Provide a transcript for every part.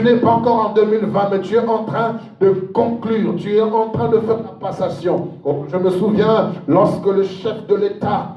Tu n'es pas encore en 2020, mais tu es en train de conclure, tu es en train de faire la passation. Oh, je me souviens lorsque le chef de l'État,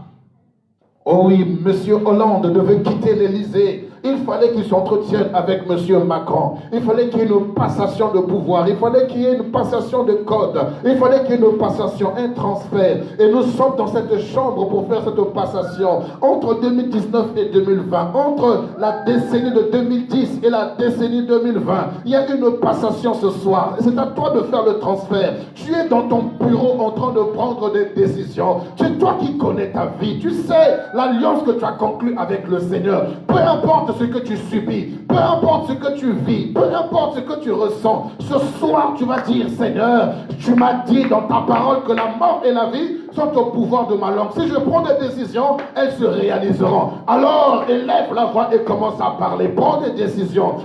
oh oui, M. Hollande devait quitter l'Élysée. Il fallait qu'il s'entretienne avec M. Macron. Il fallait qu'il y ait une passation de pouvoir. Il fallait qu'il y ait une passation de code. Il fallait qu'il y ait une passation, un transfert. Et nous sommes dans cette chambre pour faire cette passation. Entre 2019 et 2020, entre la décennie de 2010 et la décennie 2020, il y a une passation ce soir. C'est à toi de faire le transfert. Tu es dans ton bureau en train de prendre des décisions. C'est toi qui connais ta vie. Tu sais l'alliance que tu as conclue avec le Seigneur. Peu importe ce que tu subis, peu importe ce que tu vis, peu importe ce que tu ressens, ce soir tu vas dire: Seigneur, tu m'as dit dans ta parole que la mort et la vie sont au pouvoir de ma langue. Si je prends des décisions, elles se réaliseront. Alors élève la voix et commence à parler. Prends des décisions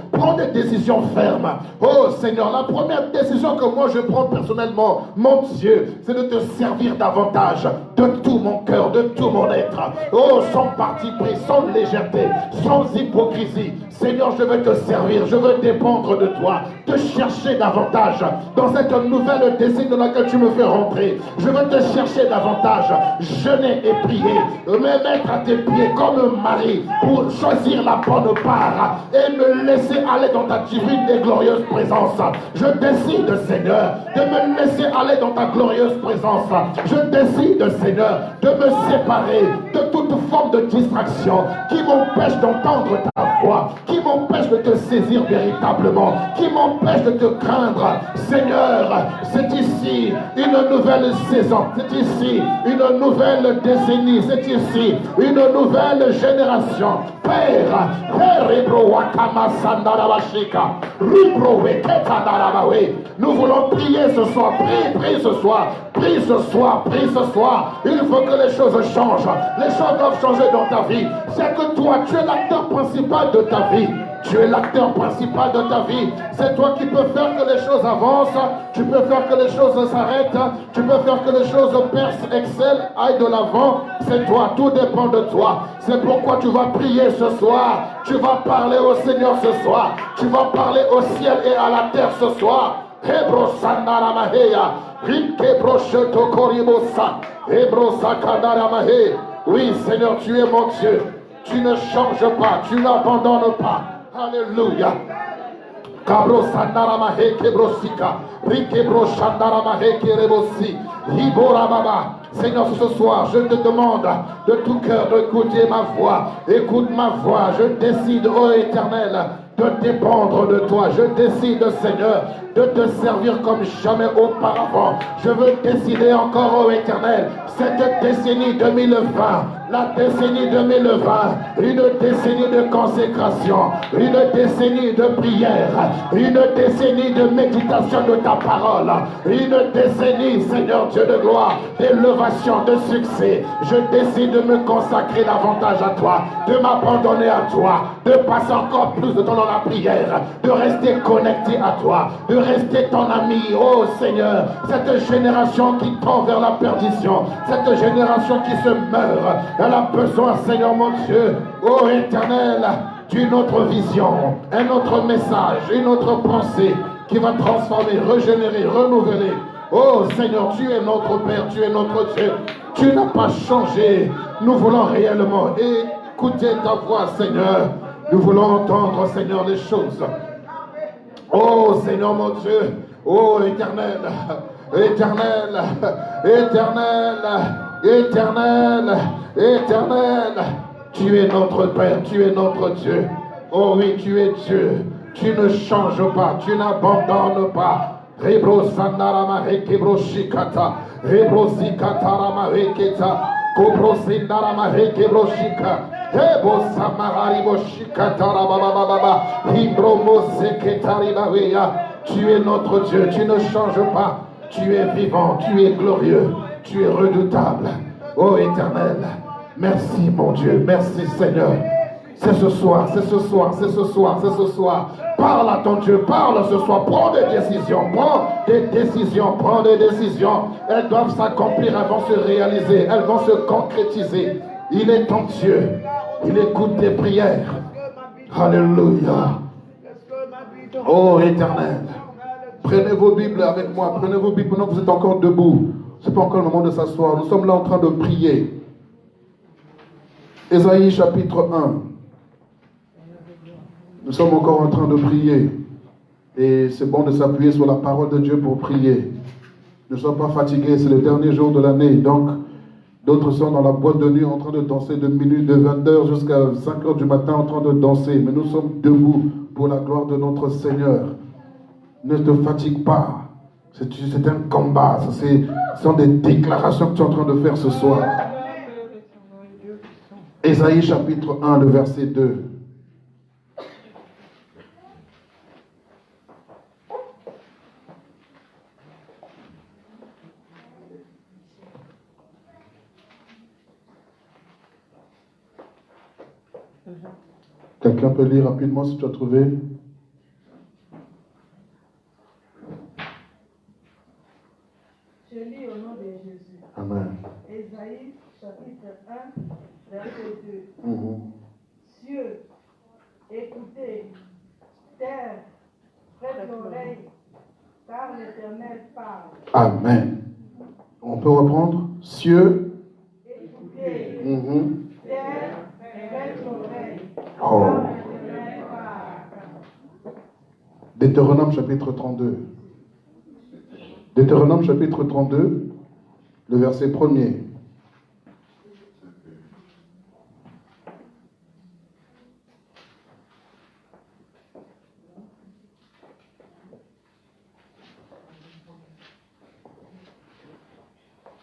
fermes. Oh Seigneur, la première décision que moi je prends personnellement, mon Dieu, c'est de te servir davantage de tout mon cœur, de tout mon être. Oh, sans parti pris, sans légèreté, sans hypocrisie. Seigneur, je veux te servir, je veux dépendre de toi, te chercher davantage dans cette nouvelle décennie dans laquelle tu me fais rentrer. Je veux te chercher davantage, jeûner et prier, me mettre à tes pieds comme Marie pour choisir la bonne part et me laisser aller dans ta divine et glorieuse présence. Je décide, Seigneur, de me laisser aller dans ta glorieuse présence. Je décide, Seigneur, de me séparer de toute forme de distraction qui m'empêche d'entendre ta voix, qui m'empêche de te saisir véritablement, qui m'empêche de te craindre. Seigneur, c'est ici une nouvelle saison, c'est ici une nouvelle décennie, c'est ici une nouvelle génération. Père, nous voulons prier ce soir, prie ce soir, prie ce soir, prie ce soir. Il faut que les choses changent, les choses doivent changer dans ta vie. C'est que toi, tu es l'acteur principal de ta vie. Tu es l'acteur principal de ta vie. C'est toi qui peux faire que les choses avancent. Tu peux faire que les choses s'arrêtent. Tu peux faire que les choses percent, excellent, aillent de l'avant. C'est toi, tout dépend de toi. C'est pourquoi tu vas prier ce soir. Tu vas parler au Seigneur ce soir. Tu vas parler au ciel et à la terre ce soir. Hebro Sandaramaheya, Rikebro Sheto Koribosa, Hebro Sakadaramahe. Oui, Seigneur, tu es mon Dieu. Tu ne changes pas, tu n'abandonnes pas. Alléluia. Kabro Sandaramahe Kebrosika, Rikebro Shandaramahe Kerebosi, Hibora Baba. Seigneur, ce soir, je te demande de tout cœur d'écouter ma voix. Écoute ma voix. Je décide, ô Éternel, de dépendre de toi. Je décide, Seigneur, de te servir comme jamais auparavant. Je veux décider encore, ô Éternel, cette décennie 2020, la décennie 2020, une décennie de consécration, une décennie de prière, une décennie de méditation de ta parole, une décennie, Seigneur Dieu de gloire, d'élévation, de succès. Je décide de me consacrer davantage à toi, de m'abandonner à toi, de passer encore plus de temps dans la prière, de rester connecté à toi, de rester ton ami. Oh Seigneur, cette génération qui tend vers la perdition, cette génération qui se meurt, elle a besoin, Seigneur mon Dieu, oh Éternel, d'une autre vision, un autre message, une autre pensée qui va transformer, régénérer, renouveler. Oh Seigneur, tu es notre Père, tu es notre Dieu, tu n'as pas changé. Nous voulons réellement écouter ta voix, Seigneur. Nous voulons entendre, Seigneur, les choses. Oh Seigneur mon Dieu, oh Éternel, Éternel, Éternel, Éternel, Éternel, tu es notre Père, tu es notre Dieu. Oh oui, tu es Dieu, tu ne changes pas, tu n'abandonnes pas. Rebro Sandarama Rekebro Shikata, Rebro Zikatarama Reketa, Kobro Sindarama Rekebro Shika, Ebo Samararibo Shikatara Baba, Hibro Moseketari Baweya. Tu es notre Dieu, tu ne changes pas, tu es vivant, tu es glorieux, tu es redoutable. Oh Éternel, merci mon Dieu, merci Seigneur. C'est ce soir, c'est ce soir, c'est ce soir, c'est ce soir. Parle à ton Dieu, parle ce soir, prends des décisions, prends des décisions, prends des décisions. Elles doivent s'accomplir, elles vont se réaliser, elles vont se concrétiser. Il est ton Dieu, il écoute tes prières. Alléluia. Oh Éternel, prenez vos Bibles avec moi, prenez vos Bibles pendant que vous êtes encore debout. Ce n'est pas encore le moment de s'asseoir, nous sommes là en train de prier. Ésaïe chapitre 1. Nous sommes encore en train de prier. Et c'est bon de s'appuyer sur la parole de Dieu pour prier. Ne sois pas fatigué, c'est le dernier jour de l'année. Donc, d'autres sont dans la boîte de nuit en train de danser de minuit, de 20h jusqu'à 5h du matin en train de danser. Mais nous sommes debout pour la gloire de notre Seigneur. Ne te fatigue pas. C'est un combat. Ce sont des déclarations que tu es en train de faire ce soir. Ésaïe chapitre 1, le verset 2. Quelqu'un peut lire rapidement si tu as trouvé? Je lis au nom de Jésus. Amen. Ésaïe chapitre 1, verset 2. Cieux, écoutez, terre, prête l'oreille, car l'Éternel parle. Amen. On peut reprendre? Cieux, écoutez, terre, prête l'oreille, oh. car l'Éternel parle. Deutéronome chapitre 32. Deutéronome chapitre 32, le verset 1er.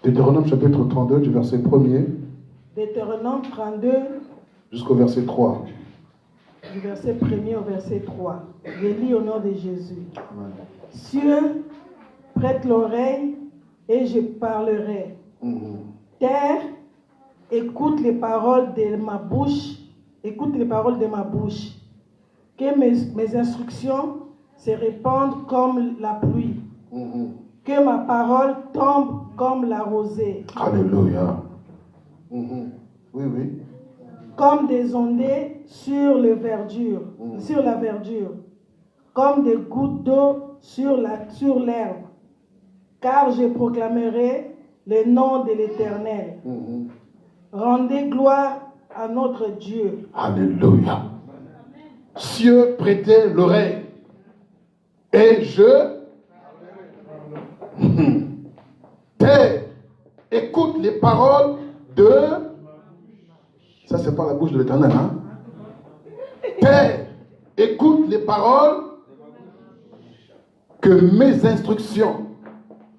Deutéronome chapitre 32 du verset 1er. Deutéronome 32 jusqu'au verset 3. Du verset 1er au verset 3. Je lis au nom de Jésus. Amen. Cieux, prête l'oreille et je parlerai. Terre, écoute les paroles de ma bouche. Écoute les paroles de ma bouche. Que mes instructions se répandent comme la pluie. Que ma parole tombe comme la rosée. Alléluia. Oui, oui. Comme des ondées sur la verdure. Comme des gouttes d'eau sur l'herbe. Car je proclamerai le nom de l'Éternel. Rendez gloire à notre Dieu. Alléluia. Cieux, prêtez l'oreille. Et je... Terre, écoute les paroles de... Ça, c'est pas la bouche de l'Éternel, hein? Terre, écoute les paroles que mes instructions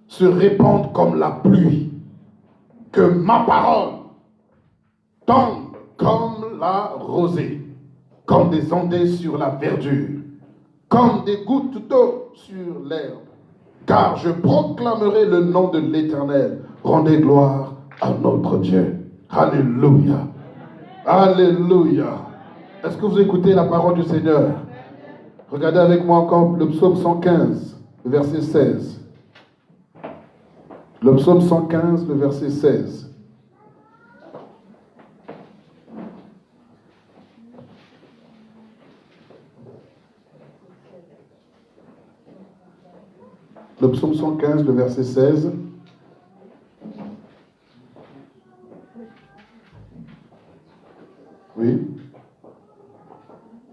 se répandent comme la pluie. Que ma parole tombe comme la rosée, comme des ondées sur la verdure, comme des gouttes d'eau sur l'herbe. Car je proclamerai le nom de l'Éternel. Rendez gloire à notre Dieu. Alléluia. Alléluia. Est-ce que vous écoutez la parole du Seigneur? Regardez avec moi encore le psaume 115, le verset 16. Le psaume 115, le verset 16. Le psaume 115, le verset 16. Oui.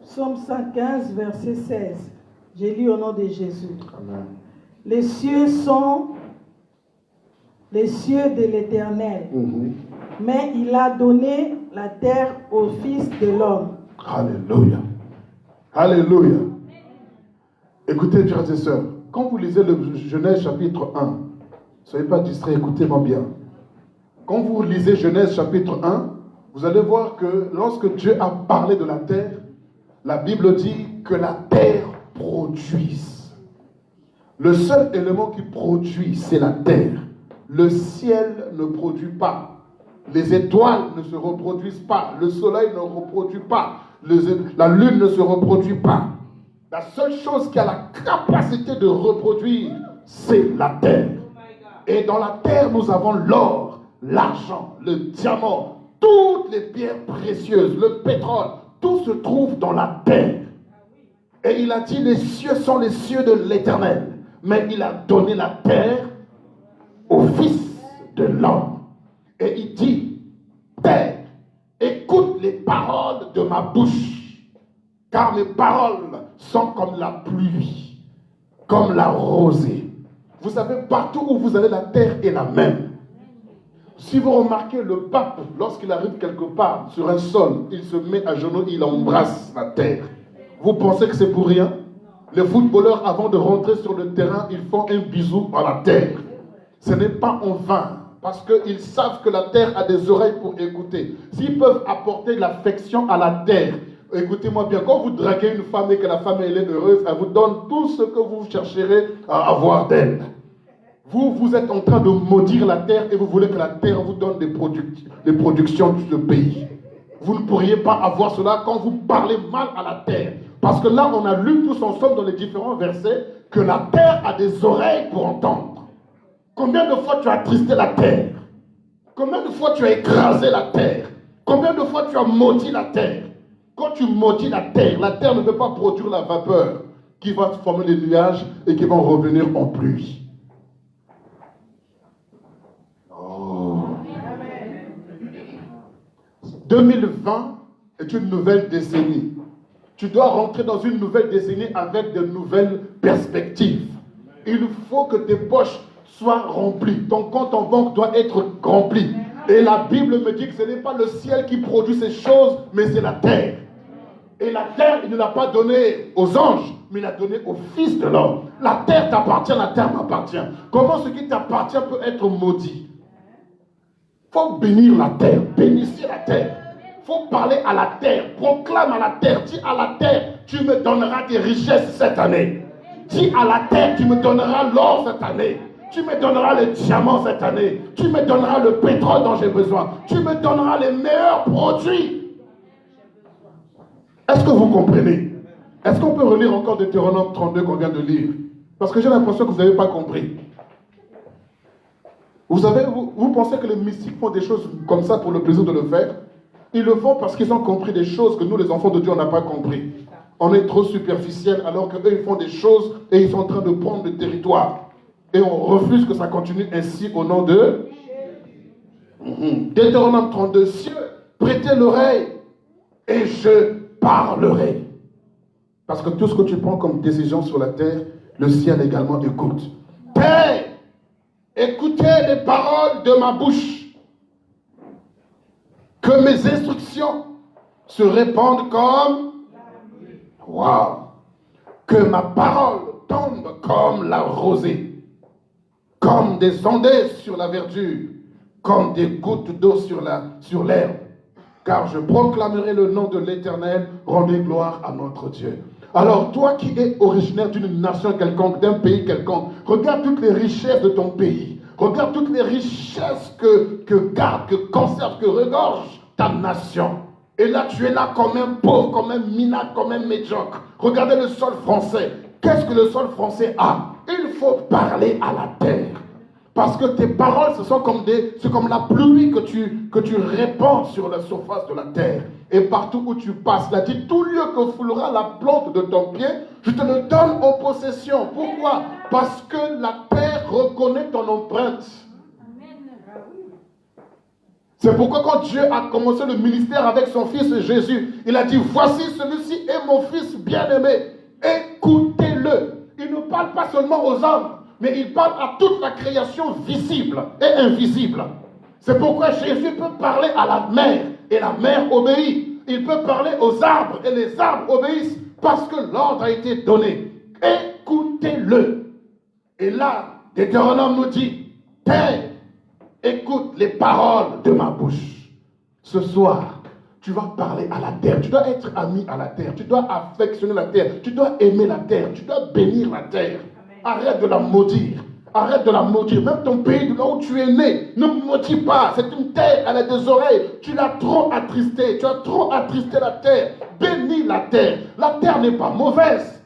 Psaume 115, verset 16. Je lis au nom de Jésus. Amen. Les cieux sont les cieux de l'Éternel, mais il a donné la terre au Fils de l'homme. Alléluia. Alléluia. Écoutez, frères et sœurs, quand vous lisez le Genèse chapitre 1, ne soyez pas distraits, écoutez-moi bien. Quand vous lisez Genèse chapitre 1, vous allez voir que lorsque Dieu a parlé de la terre, la Bible dit que la terre produise. Le seul élément qui produit, c'est la terre. Le ciel ne produit pas. Les étoiles ne se reproduisent pas. Le soleil ne reproduit pas. La lune ne se reproduit pas. La seule chose qui a la capacité de reproduire, c'est la terre. Et dans la terre, nous avons l'or, l'argent, le diamant, toutes les pierres précieuses, le pétrole. Tout se trouve dans la terre. Et il a dit, les cieux sont les cieux de l'Éternel. Mais il a donné la terre au Fils de l'homme. Et il dit, Père, écoute les paroles de ma bouche, car mes paroles sont comme la pluie, comme la rosée. Vous savez, partout où vous allez, la terre est la même. Si vous remarquez le pape, lorsqu'il arrive quelque part sur un sol, il se met à genoux, il embrasse la terre. Vous pensez que c'est pour rien? Les footballeurs, avant de rentrer sur le terrain, ils font un bisou à la terre. Ce n'est pas en vain, parce qu'ils savent que la terre a des oreilles pour écouter. S'ils peuvent apporter l'affection à la terre, écoutez-moi bien, quand vous draguez une femme et que la femme elle est heureuse, elle vous donne tout ce que vous chercherez à avoir d'elle. Vous êtes en train de maudire la terre et vous voulez que la terre vous donne des productions du pays. Vous ne pourriez pas avoir cela quand vous parlez mal à la terre. Parce que là, on a lu tous ensemble dans les différents versets que la terre a des oreilles pour entendre. Combien de fois tu as attristé la terre? Combien de fois tu as écrasé la terre? Combien de fois tu as maudit la terre? Quand tu maudis la terre ne peut pas produire la vapeur qui va former les nuages et qui vont revenir en pluie. 2020 est une nouvelle décennie. Tu dois rentrer dans une nouvelle décennie avec de nouvelles perspectives. Il faut que tes poches soient remplies. Ton compte en banque doit être rempli. Et la Bible me dit que ce n'est pas le ciel qui produit ces choses, mais c'est la terre. Et la terre, il ne l'a pas donnée aux anges, mais il l'a donnée au Fils de l'homme. La terre t'appartient, la terre m'appartient. Comment ce qui t'appartient peut être maudit? Il faut bénir la terre, bénissez la terre. Il faut parler à la terre, proclame à la terre, dis à la terre, tu me donneras des richesses cette année. Dis à la terre, tu me donneras l'or cette année. Tu me donneras les diamants cette année. Tu me donneras le pétrole dont j'ai besoin. Tu me donneras les meilleurs produits. Est-ce que vous comprenez? Est-ce qu'on peut relire encore Deutéronome 32 qu'on vient de lire? Parce que j'ai l'impression que vous n'avez pas compris. Vous pensez que les mystiques font des choses comme ça pour le plaisir de le faire? Ils le font parce qu'ils ont compris des choses que nous, les enfants de Dieu, on n'a pas compris. On est trop superficiel alors qu'eux, ils font des choses et ils sont en train de prendre le territoire. Et on refuse que ça continue ainsi au nom de... Deutéronome 32, cieux, prêtez l'oreille et je parlerai. Parce que tout ce que tu prends comme décision sur la terre, le ciel également écoute. Père, écoutez les paroles de ma bouche. Que mes instructions se répandent comme... Waouh! Que ma parole tombe comme la rosée, comme des ondées sur la verdure, comme des gouttes d'eau sur l'herbe. Car je proclamerai le nom de l'Éternel, rendez gloire à notre Dieu. Alors toi qui es originaire d'une nation quelconque, d'un pays quelconque, regarde toutes les richesses de ton pays. Regarde toutes les richesses que garde, que conserve, que regorge ta nation. Et là, tu es là comme un pauvre, comme un minable, comme un médiocre. Regardez le sol français. Qu'est-ce que le sol français a? Il faut parler à la terre. Parce que tes paroles, c'est comme la pluie que tu répands sur la surface de la terre. Et partout où tu passes, il a dit, tout lieu que foulera la plante de ton pied, je te le donne en possession. Pourquoi? Parce que la terre reconnaît ton empreinte. C'est pourquoi quand Dieu a commencé le ministère avec son fils Jésus, il a dit, voici celui-ci est mon fils bien-aimé, écoutez-le. Il ne parle pas seulement aux hommes, mais il parle à toute la création visible et invisible. C'est pourquoi Jésus peut parler à la mer et la mer obéit. Il peut parler aux arbres et les arbres obéissent parce que l'ordre a été donné. Écoutez-le. Et là, Deutéronome nous dit, Père, écoute les paroles de ma bouche. Ce soir, tu vas parler à la terre. Tu dois être ami à la terre. Tu dois affectionner la terre. Tu dois aimer la terre. Tu dois bénir la terre. Arrête de la maudire. Arrête de la maudire. Même ton pays, de là où tu es né, ne maudis pas. C'est une terre, elle a des oreilles. Tu l'as trop attristée. Tu as trop attristé la terre. Bénis la terre. La terre n'est pas mauvaise.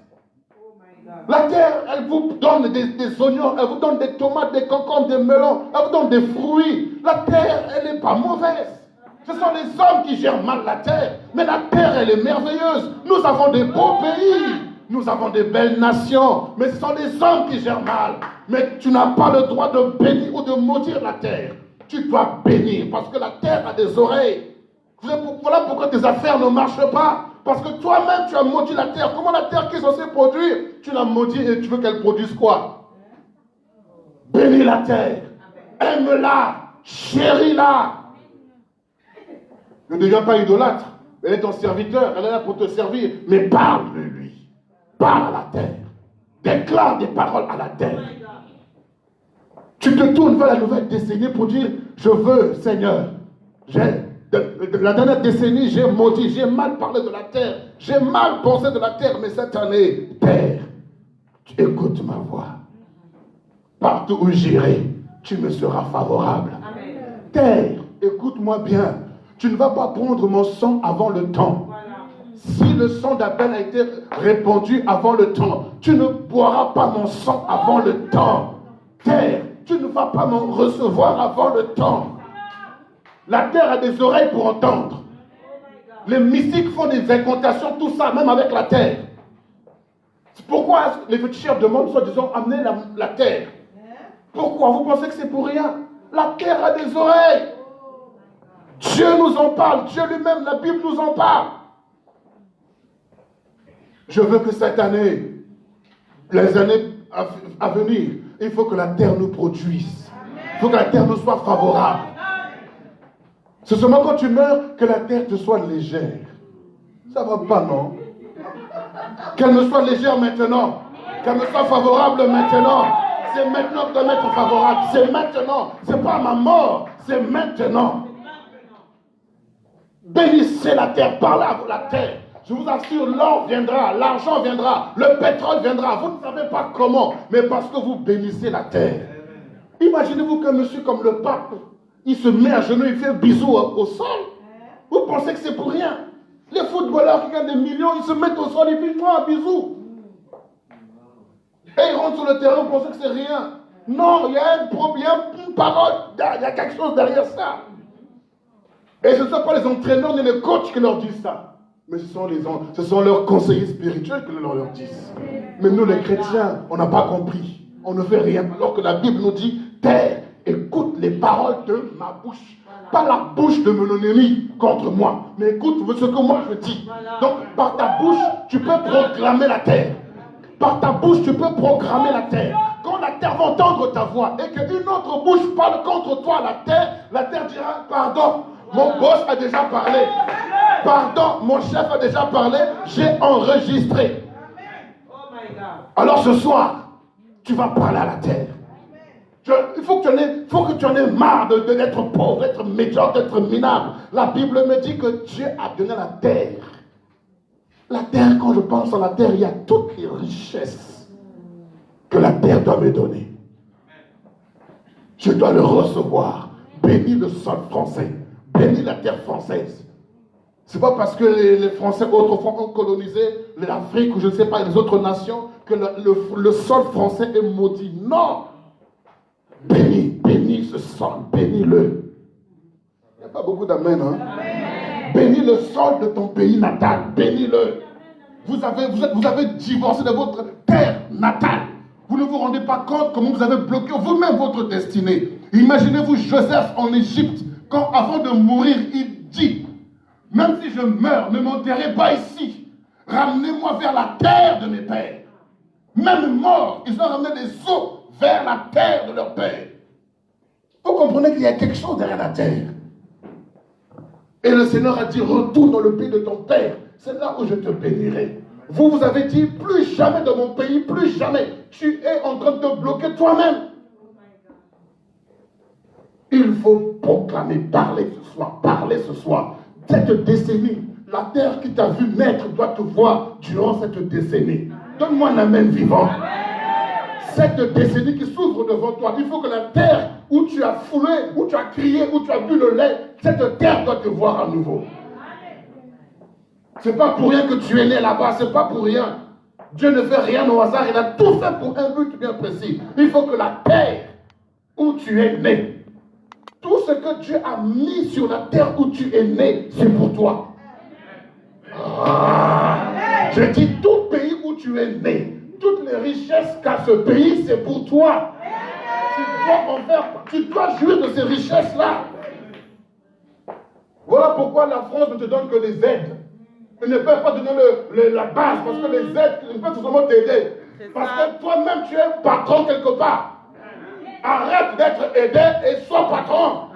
La terre, elle vous donne des oignons, elle vous donne des tomates, des concombres, des melons, elle vous donne des fruits. La terre, elle n'est pas mauvaise. Ce sont les hommes qui gèrent mal la terre. Mais la terre, elle est merveilleuse. Nous avons des beaux pays. Nous avons des belles nations, mais ce sont les hommes qui gèrent mal. Mais tu n'as pas le droit de bénir ou de maudire la terre. Tu dois bénir parce que la terre a des oreilles. Voilà pourquoi tes affaires ne marchent pas. Parce que toi-même, tu as maudit la terre. Comment la terre qui est censée produire, tu l'as maudit et tu veux qu'elle produise quoi? Bénis la terre. Aime-la. Chéris-la. Ne deviens pas idolâtre. Elle est ton serviteur. Elle est là pour te servir. Mais parle de lui. Parle à la terre. Déclare des paroles à la terre. Tu te tournes vers la nouvelle décennie pour dire, je veux, Seigneur, la dernière décennie, j'ai maudit, j'ai mal parlé de la terre, j'ai mal pensé de la terre, mais cette année, terre, tu écoutes ma voix. Partout où j'irai, tu me seras favorable. Amen. Terre, écoute-moi bien, tu ne vas pas prendre mon sang avant le temps. Voilà. Si le sang d'Abel a été répandu avant le temps, tu ne boiras pas mon sang avant le temps. Terre, tu ne vas pas m'en recevoir avant le temps. La terre a des oreilles pour entendre. Les mystiques font des incantations, tout ça, même avec la terre. C'est pourquoi les féticheurs demandent, soi-disant, amener la terre. Pourquoi? Vous pensez que c'est pour rien? La terre a des oreilles. Dieu nous en parle. Dieu lui-même, la Bible nous en parle. Je veux que cette année, les années à venir, il faut que la terre nous produise. Il faut que la terre nous soit favorable. C'est seulement quand tu meurs que la terre te soit légère. Ça va pas, non? Qu'elle me soit légère maintenant. Qu'elle me soit favorable maintenant. C'est maintenant que doit m'être favorable. C'est maintenant. C'est pas ma mort. C'est maintenant. Bénissez la terre. Parlez à la terre. Je vous assure, l'or viendra, l'argent viendra, le pétrole viendra. Vous ne savez pas comment, mais parce que vous bénissez la terre. Imaginez-vous qu'un monsieur comme le pape, il se met à genoux, il fait un bisou au sol. Vous pensez que c'est pour rien? Les footballeurs qui gagnent des millions, ils se mettent au sol et puis ils font un bisou. Et ils rentrent sur le terrain, vous pensez que c'est rien? Non, il y a un problème, une parole, il y a quelque chose derrière ça. Et ce ne sont pas les entraîneurs ni les coachs qui leur disent ça. Mais ce sont leurs conseillers spirituels qui leur disent. Mais nous, les chrétiens, on n'a pas compris. On ne fait rien. Alors que la Bible nous dit, terre, écoute les paroles de ma bouche. Pas la bouche de mon ennemi contre moi. Mais écoute ce que moi je dis. Donc, par ta bouche, tu peux proclamer la terre. Par ta bouche, tu peux programmer la terre. Quand la terre va entendre ta voix et qu'une autre bouche parle contre toi, la terre dira, pardon. Mon boss a déjà parlé. Pardon, mon chef a déjà parlé. J'ai enregistré. Alors ce soir, tu vas parler à la terre. Il faut que tu en aies marre d'être pauvre, d'être médiocre, d'être minable. La Bible me dit que Dieu a donné la terre. La terre, quand je pense à la terre, il y a toutes les richesses que la terre doit me donner. Je dois le recevoir. Bénis le sol français. Bénis la terre française. C'est pas parce que les Français autrefois ont colonisé l'Afrique ou je ne sais pas les autres nations que le sol français est maudit. Non. Bénis ce sol, bénis-le. Il n'y a pas beaucoup d'amen, hein? Bénis le sol de ton pays natal, bénis-le. Vous avez divorcé de votre terre natale. Vous ne vous rendez pas compte comment vous avez bloqué vous-même votre destinée. Imaginez-vous Joseph en Égypte, quand avant de mourir, il dit, même si je meurs, ne m'enterrez pas ici. Ramenez-moi vers la terre de mes pères. Même morts, ils ont ramené des os vers la terre de leur père. Vous comprenez qu'il y a quelque chose derrière la terre. Et le Seigneur a dit, retourne dans le pays de ton père. C'est là où je te bénirai. Vous avez dit, plus jamais de mon pays, plus jamais. Tu es en train de te bloquer toi-même. Il faut proclamer, parler ce soir. Cette décennie, la terre qui t'a vu naître doit te voir durant cette décennie. Donne-moi un amen vivant. Cette décennie qui s'ouvre devant toi, il faut que la terre où tu as foulé, où tu as crié, où tu as bu le lait, cette terre doit te voir à nouveau. C'est pas pour rien que tu es né là-bas, c'est pas pour rien. Dieu ne fait rien au hasard, il a tout fait pour un but bien précis. Il faut que la terre où tu es né, tout ce que Dieu a mis sur la terre où tu es né, c'est pour toi. Je dis tout pays où tu es né, toutes les richesses qu'a ce pays, c'est pour toi. Tu dois jouir de ces richesses-là. Voilà pourquoi la France ne te donne que les aides. Ils ne peuvent pas donner la base, parce que les aides, ils peuvent seulement t'aider. Parce que toi-même, tu es patron quelque part. Arrête d'être aidé et sois patron.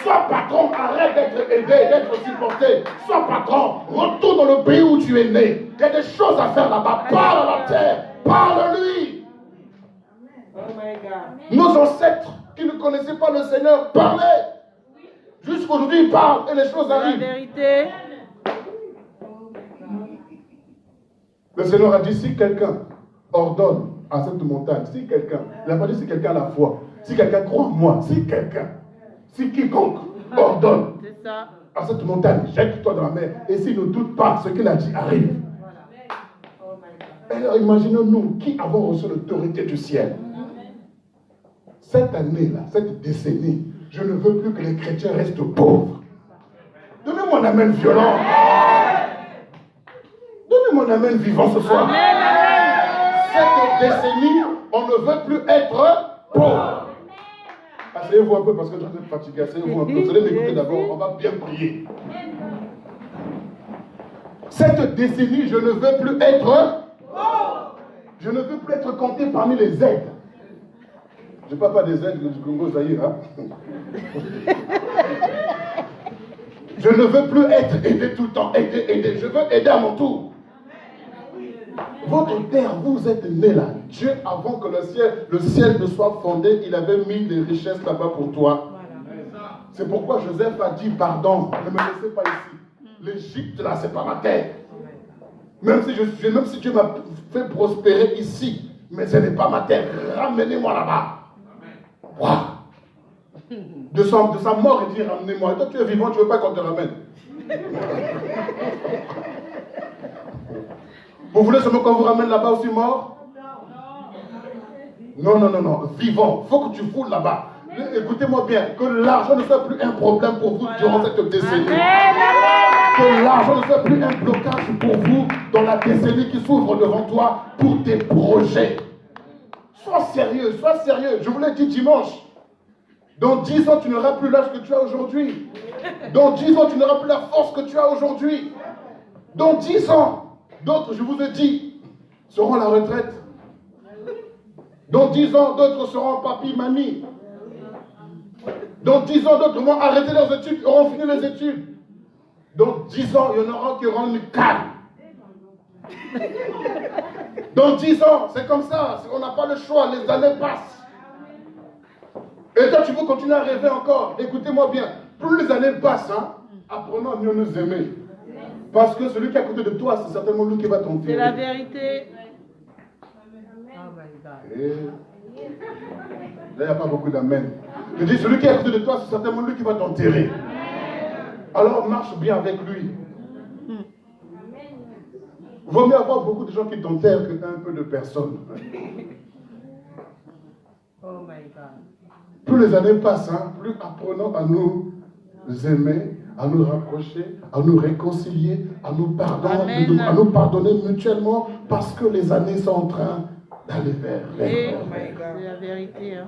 Sois patron, arrête d'être aidé, d'être supporté. Sois patron, retourne dans le pays où tu es né. Il y a des choses à faire là-bas. Parle à la terre, parle-lui. Nos ancêtres qui ne connaissaient pas le Seigneur parlaient. Jusqu'aujourd'hui, ils parlent et les choses arrivent. La vérité. Le Seigneur a dit, si quelqu'un ordonne à cette montagne, si quelqu'un, il n'a pas dit si quelqu'un a la foi, si quelqu'un croit en moi, si quiconque ordonne à cette montagne, jette-toi dans la mer, et s'il ne doute pas, ce qu'il a dit arrive. Alors imaginons-nous qui avons reçu l'autorité du ciel. Cette année-là, cette décennie, je ne veux plus que les chrétiens restent pauvres. Donnez-moi un amen violent. Donnez-moi un amen vivant ce soir. Cette décennie, on ne veut plus être pauvre. Asseyez-vous un peu parce que je suis fatigué. Asseyez-vous un peu. Vous allez m'écouter d'abord. On va bien prier. Cette décennie, je ne veux plus être pauvre. Je ne veux plus être compté parmi les aides. Je ne parle pas des aides du Congo Zaïre. Hein? Je ne veux plus être aidé tout le temps. Aider. Je veux aider à mon tour. Votre terre, vous êtes né là. Dieu, avant que le ciel ne soit fondé, il avait mis des richesses là-bas pour toi. C'est pourquoi Joseph a dit, pardon, ne me laissez pas ici. L'Égypte là, c'est pas ma terre. Même si Dieu m'a fait prospérer ici, mais ce n'est pas ma terre. Ramenez-moi là-bas. Wow. De sa mort, il dit, ramenez-moi. Et toi, tu es vivant, tu ne veux pas qu'on te ramène. Vous voulez seulement qu'on vous ramène là-bas aussi mort? Non. Vivant. Il faut que tu foules là-bas. Écoutez-moi bien. Que l'argent ne soit plus un problème pour vous durant cette décennie. Que l'argent ne soit plus un blocage pour vous dans la décennie qui s'ouvre devant toi pour tes projets. Sois sérieux. Je vous l'ai dit dimanche. Dans 10 ans, tu n'auras plus l'âge que tu as aujourd'hui. Dans 10 ans, tu n'auras plus la force que tu as aujourd'hui. Dans 10 ans, d'autres, je vous ai dit, seront à la retraite. Dans 10 ans, d'autres seront papi, mamie. Dans 10 ans, d'autres vont arrêter leurs études, auront fini les études. Dans 10 ans, il y en aura qui auront une canne. Dans 10 ans, c'est comme ça. On n'a pas le choix, les années passent. Et toi, tu veux continuer à rêver encore. Écoutez-moi bien. Plus les années passent, apprenons à mieux nous aimer. Parce que celui qui est à côté de toi, c'est certainement lui qui va t'enterrer. C'est la vérité. Et... là, il n'y a pas beaucoup d'amen. Je dis, celui qui est à côté de toi, c'est certainement lui qui va t'enterrer. Alors, marche bien avec lui. Vaut mieux avoir beaucoup de gens qui t'enterrent qu'un peu de personnes. Oh my God. Plus les années passent, plus apprenons à nous aimer, à nous rapprocher, à nous réconcilier, à nous pardonner mutuellement, parce que les années sont en train d'aller vers. C'est la vérité.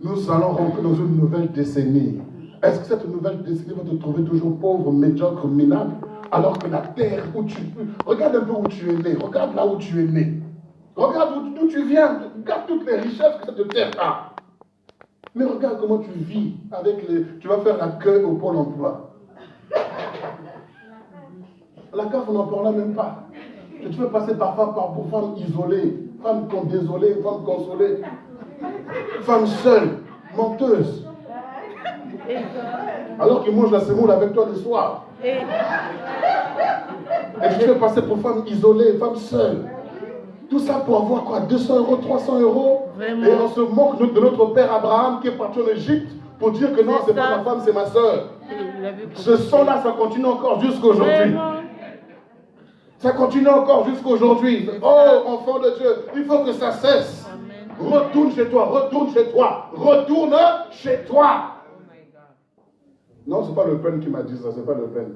Nous allons rentrer dans une nouvelle décennie. Est-ce que cette nouvelle décennie va te trouver toujours pauvre, médiocre, minable, alors que la terre où tu... Regarde un peu où tu es né, regarde là où tu es né. Regarde d'où tu viens, regarde toutes les richesses que cette terre a. Mais regarde comment tu vis avec les... Tu vas faire la queue au Pôle emploi. La CAF, on n'en parle même pas. Et tu veux passer parfois pour femmes isolées, femmes désolées, femmes consolées, femmes seules, menteuses. Alors qu'ils mangent la semoule avec toi le soir. Et tu veux passer pour femmes isolées, femmes seules. Tout ça pour avoir quoi? 200 euros, 300 euros. Vraiment? Et on se moque de notre père Abraham qui est parti en Égypte pour dire que non, c'est pas ma femme, c'est ma soeur. Ce sang-là, ça continue encore jusqu'à aujourd'hui. Ça continue encore jusqu'à aujourd'hui. Oh, enfant de Dieu, il faut que ça cesse. Amen. Retourne chez toi, retourne chez toi, retourne chez toi. Non, c'est pas Le Pen qui m'a dit ça, c'est pas Le Pen.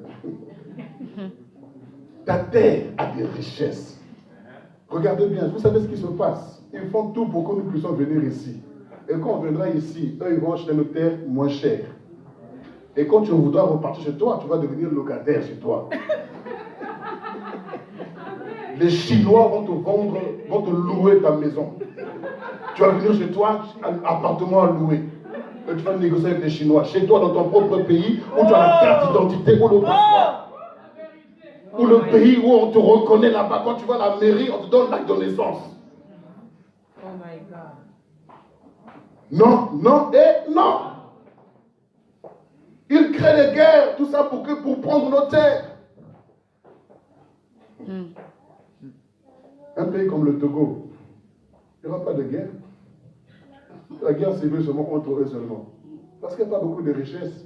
Ta terre a des richesses. Regardez bien, vous savez ce qui se passe. Ils font tout pour que nous puissions venir ici. Et quand on viendra ici, eux, ils vont acheter nos terres moins chères. Et quand tu voudras repartir chez toi, tu vas devenir locataire chez toi. Les Chinois vont te vendre, vont te louer ta maison. Tu vas venir chez toi, un appartement à louer. Et tu vas négocier avec les Chinois. Chez toi, dans ton propre pays, où tu as la carte d'identité ou le passeport. Ou le pays où on te reconnaît là-bas. Quand tu vas à la mairie, on te donne l'acte de naissance. Oh my God. Non, non et non. Ils créent des guerres, tout ça pour prendre nos terres. Un pays comme le Togo, il n'y aura pas de guerre. La guerre civile seulement entre eux seulement. Parce qu'il n'y a pas beaucoup de richesses.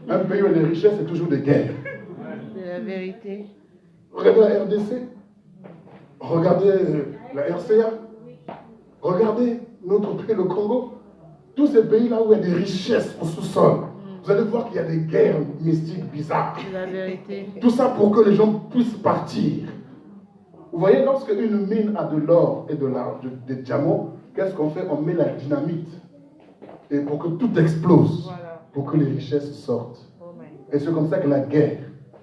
Un pays où il y a des richesses, c'est toujours des guerres. C'est la vérité. Regardez la RDC. Regardez la RCA. Regardez notre pays, le Congo. Tous ces pays-là où il y a des richesses au sous-sol. Vous allez voir qu'il y a des guerres mystiques bizarres. C'est la vérité. Tout ça pour que les gens puissent partir. Vous voyez, lorsque une mine a de l'or et des diamants, qu'est-ce qu'on fait? On met la dynamite. Et pour que tout explose. Voilà. Pour que les richesses sortent. Oh my God. Et c'est comme ça que la guerre,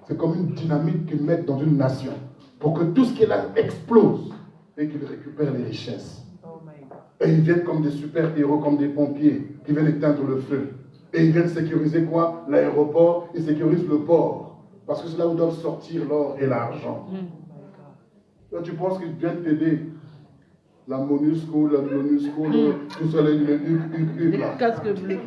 c'est comme une dynamite qu'ils mettent dans une nation. Pour que tout ce qui est là explose. Et qu'ils récupèrent les richesses. Oh my God. Et ils viennent comme des super-héros, comme des pompiers, qui viennent éteindre le feu. Et ils viennent sécuriser quoi? L'aéroport, ils sécurisent le port. Parce que c'est là où doivent sortir l'or et l'argent. Là, tu penses qu'ils viennent t'aider. La MONUSCO, la MONUSCO, tout ça, les là. Casque bleu.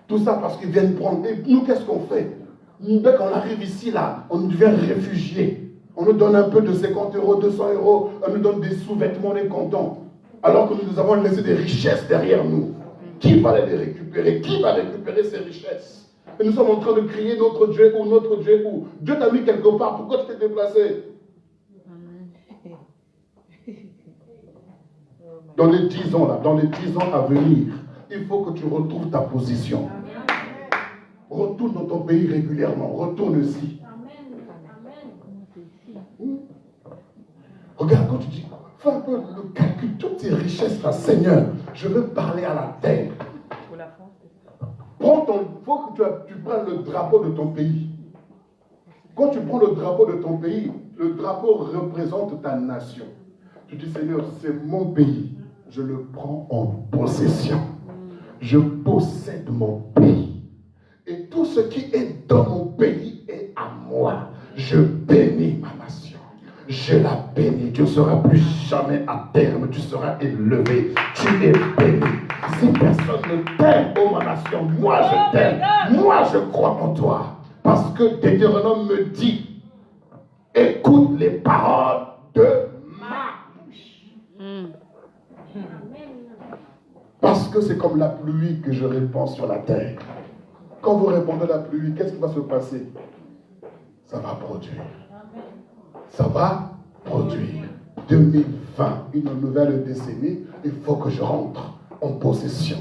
Tout ça parce qu'ils viennent prendre. Et nous, qu'est-ce qu'on fait? Dès qu'on arrive ici, là, on devient réfugié. On nous donne un peu de 50 euros, 200 euros, on nous donne des sous-vêtements, on est content. Alors que nous avons laissé des richesses derrière nous. Qui va les récupérer? Qui va récupérer ces richesses? Et nous sommes en train de crier notre Dieu où, notre Dieu où. Dieu t'a mis quelque part, pourquoi tu t'es déplacé? Dans les 10 ans, là, dans les 10 ans à venir, il faut que tu retrouves ta position. Retourne dans ton pays régulièrement, retourne ici. Regarde, quand tu dis, fais un peu le calcul, toutes ces richesses-là, Seigneur, je veux parler à la terre. Prends il faut que tu prennes le drapeau de ton pays. Quand tu prends le drapeau de ton pays, le drapeau représente ta nation. Tu dis, Seigneur, c'est mon pays. Je le prends en possession. Je possède mon pays. Et tout ce qui est dans mon pays est à moi. Je bénis ma nation. Je la bénis. Tu ne seras plus jamais à terme. Tu seras élevé. Tu es béni. Si personne ne t'aime, oh ma nation, moi je t'aime. Moi je crois en toi. Parce que Deutéronome me dit, écoute les paroles de ma bouche. Parce que c'est comme la pluie que je répands sur la terre. Quand vous répandez la pluie, qu'est-ce qui va se passer? Ça va produire. Ça va produire. 2020, une nouvelle décennie, il faut que je rentre en possession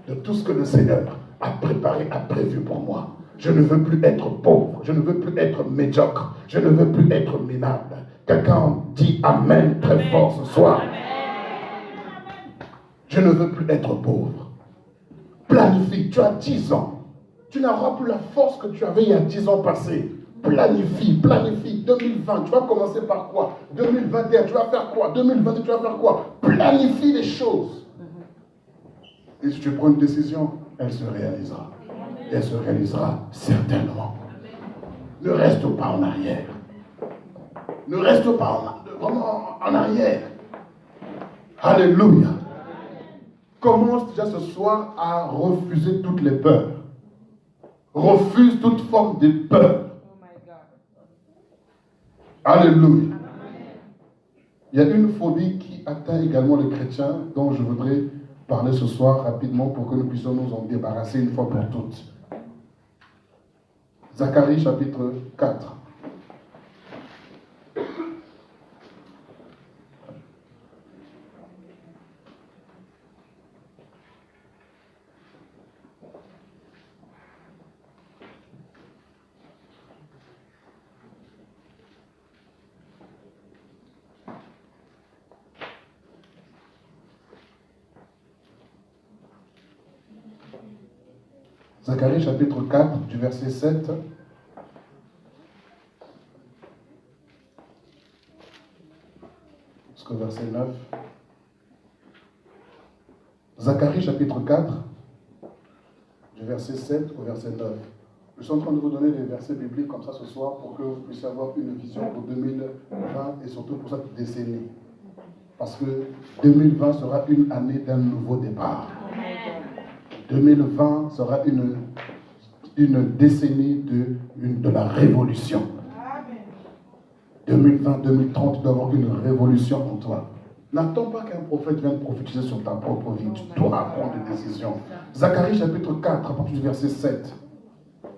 de tout ce que le Seigneur a préparé, a prévu pour moi. Je ne veux plus être pauvre, je ne veux plus être médiocre, je ne veux plus être minable. Quelqu'un dit Amen très fort ce soir. Je ne veux plus être pauvre. Planifie, tu as 10 ans. Tu n'auras plus la force que tu avais il y a 10 ans passés. Planifie, planifie. 2020, tu vas commencer par quoi? 2021, tu vas faire quoi? 2022, tu vas faire quoi? Planifie les choses. Et si tu prends une décision, elle se réalisera. Et elle se réalisera certainement. Ne reste pas en arrière. Ne reste pas vraiment en arrière. Alléluia. Commence déjà ce soir à refuser toutes les peurs. Refuse toute forme de peur. Alléluia. Il y a une phobie qui atteint également les chrétiens dont je voudrais parler ce soir rapidement pour que nous puissions nous en débarrasser une fois pour toutes. Zacharie chapitre 4. Zacharie chapitre 4 du verset 7. Jusqu'au verset 9. Zacharie chapitre 4 du verset 7 au verset 9. Je suis en train de vous donner des versets bibliques comme ça ce soir pour que vous puissiez avoir une vision pour 2020 et surtout pour cette décennie. Parce que 2020 sera une année d'un nouveau départ. 2020 sera une décennie de la révolution. 2020-2030, tu dois avoir une révolution en toi. N'attends pas qu'un prophète vienne prophétiser sur ta propre vie. Tu dois prendre des décisions. Zacharie chapitre 4, à partir du verset 7.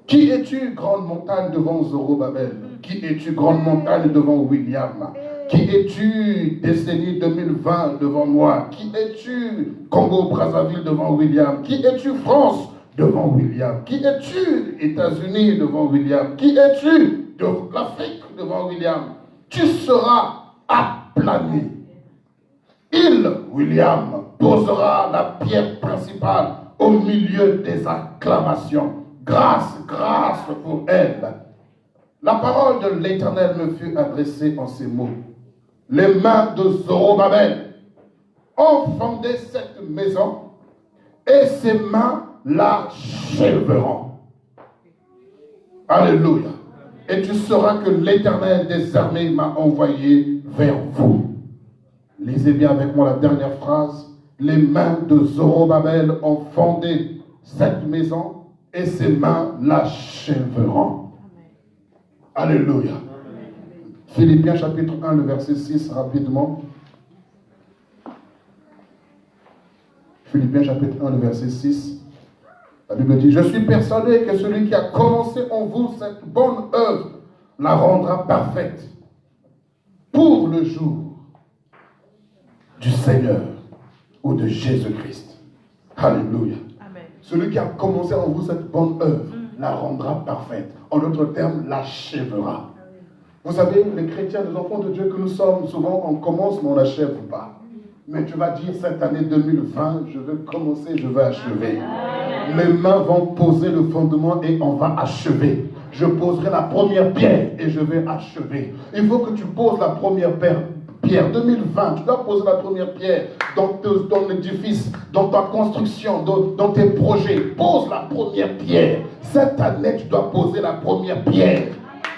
Qui es-tu, grande montagne devant Zorobabel? Qui es-tu, grande montagne devant William? Qui es-tu, décennie 2020 devant moi? Qui es-tu, Congo-Brazzaville devant William? Qui es-tu, France devant William? Qui es-tu, États-Unis devant William? Qui es-tu, de l'Afrique devant William? Tu seras aplani. Il, William, posera la pierre principale au milieu des acclamations. Grâce, grâce pour elle. La parole de l'Éternel me fut adressée en ces mots. Les mains de Zorobabel ont fondé cette maison et ses mains l'achèveront. Alléluia. Et tu sauras que l'Éternel des armées m'a envoyé vers vous. Lisez bien avec moi la dernière phrase. Les mains de Zorobabel ont fondé cette maison et ses mains l'achèveront. Alléluia. Philippiens chapitre 1, le verset 6, rapidement. Philippiens chapitre 1, le verset 6. La Bible dit, je suis persuadé que celui qui a commencé en vous cette bonne œuvre la rendra parfaite pour le jour du Seigneur ou de Jésus-Christ. Alléluia. Amen. Celui qui a commencé en vous cette bonne œuvre la rendra parfaite. En d'autres termes, l'achèvera. Vous savez, les chrétiens, les enfants de Dieu que nous sommes, souvent on commence mais on n'achève pas. Mais tu vas dire cette année 2020, je veux commencer, je veux achever. Les mains vont poser le fondement et on va achever. Je poserai la première pierre et je vais achever. Il faut que tu poses la première pierre. 2020, tu dois poser la première pierre dans ton édifice, dans ta construction, dans tes projets. Pose la première pierre. Cette année, tu dois poser la première pierre.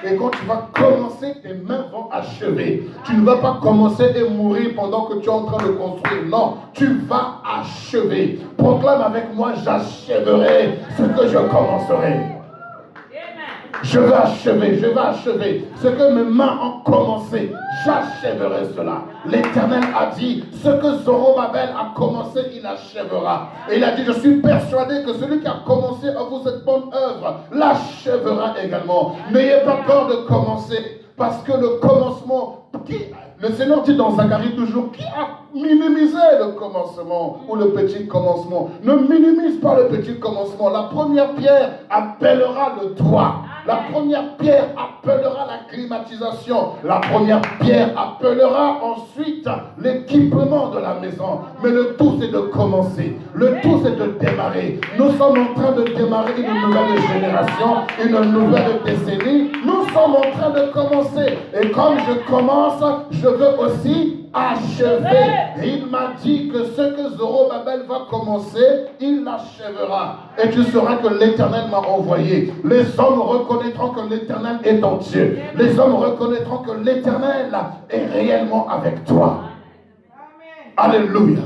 Et quand tu vas commencer, tes mains vont achever. Tu ne vas pas commencer et mourir pendant que tu es en train de construire. Non, tu vas achever. Proclame avec moi, j'achèverai ce que je commencerai. Je vais achever, je vais achever. Ce que mes mains ont commencé, j'achèverai cela. L'Éternel a dit, ce que Zorobabel a commencé, il achèvera. Et il a dit, je suis persuadé que celui qui a commencé à vous cette bonne œuvre, l'achèvera également. N'ayez pas peur de commencer, parce que le commencement, le Seigneur dit dans Zacharie toujours, qui a minimisé le commencement ou le petit commencement? Ne minimise pas le petit commencement. La première pierre appellera le toit. La première pierre appellera la climatisation. La première pierre appellera ensuite l'équipement de la maison. Mais le tout, c'est de commencer. Le tout, c'est de démarrer. Nous sommes en train de démarrer une nouvelle génération, une nouvelle décennie. Nous sommes en train de commencer. Et comme je commence, je veux aussi achever. Et il m'a dit que ce que Zorobabel va commencer, il l'achèvera. Et tu sauras que l'Éternel m'a envoyé. Les hommes reconnaîtront que l'Éternel est ton Dieu. Les hommes reconnaîtront que l'Éternel est réellement avec toi. Alléluia.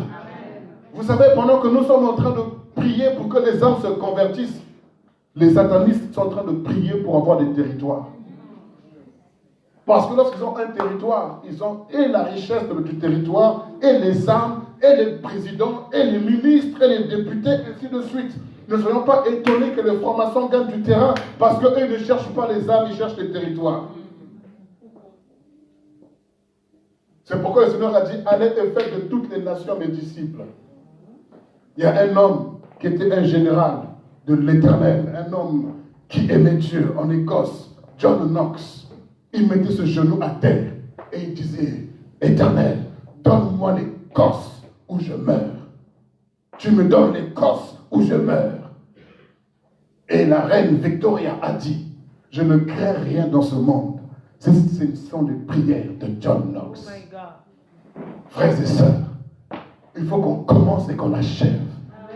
Vous savez, pendant que nous sommes en train de prier pour que les hommes se convertissent, les satanistes sont en train de prier pour avoir des territoires. Parce que lorsqu'ils ont un territoire, ils ont et la richesse du territoire, et les armes, et les présidents, et les ministres, et les députés, ainsi de suite. Ne soyons pas étonnés que les francs-maçons gagnent du terrain, parce qu'eux ne cherchent pas les armes, ils cherchent les territoires. C'est pourquoi le Seigneur a dit, allez et faites de toutes les nations mes disciples. Il y a un homme qui était un général de l'Éternel, un homme qui aimait Dieu en Écosse, John Knox. Il mettait ce genou à terre et il disait, Éternel, donne-moi l'Écosse où je meurs. Tu me donnes l'Écosse où je meurs. Et la reine Victoria a dit, je ne crains rien dans ce monde. Ce sont les prières de John Knox. Frères et sœurs, il faut qu'on commence et qu'on achève.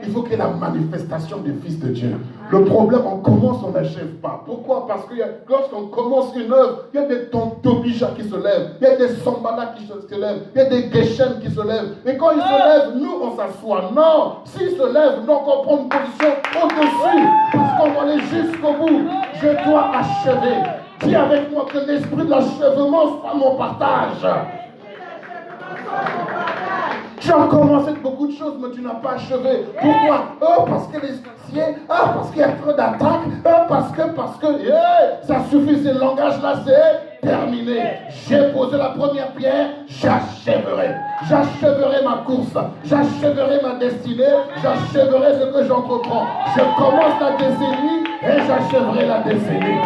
Il faut qu'il y ait la manifestation du Fils de Dieu. Le problème, on commence, on n'achève pas. Pourquoi? Parce que lorsqu'on commence une œuvre, il y a des Tobija qui se lèvent, il y a des Sambala qui se lèvent, il y a des Geshem qui se lèvent. Et quand ils se lèvent, nous, on s'assoit. Non, s'ils se lèvent, donc on prend une position au-dessus, parce qu'on va aller jusqu'au bout. Je dois achever. Dis avec moi que l'esprit de l'achèvement soit mon partage. Tu as commencé beaucoup de choses, mais tu n'as pas achevé. Pourquoi? Oh, parce que les sorciers, parce qu'il y a trop d'attaques, parce que, ça suffit, ce langage-là, c'est terminé. J'ai posé la première pierre, j'achèverai. J'achèverai ma course, j'achèverai ma destinée, j'achèverai ce que j'entreprends. Je commence la décennie et j'achèverai la décennie.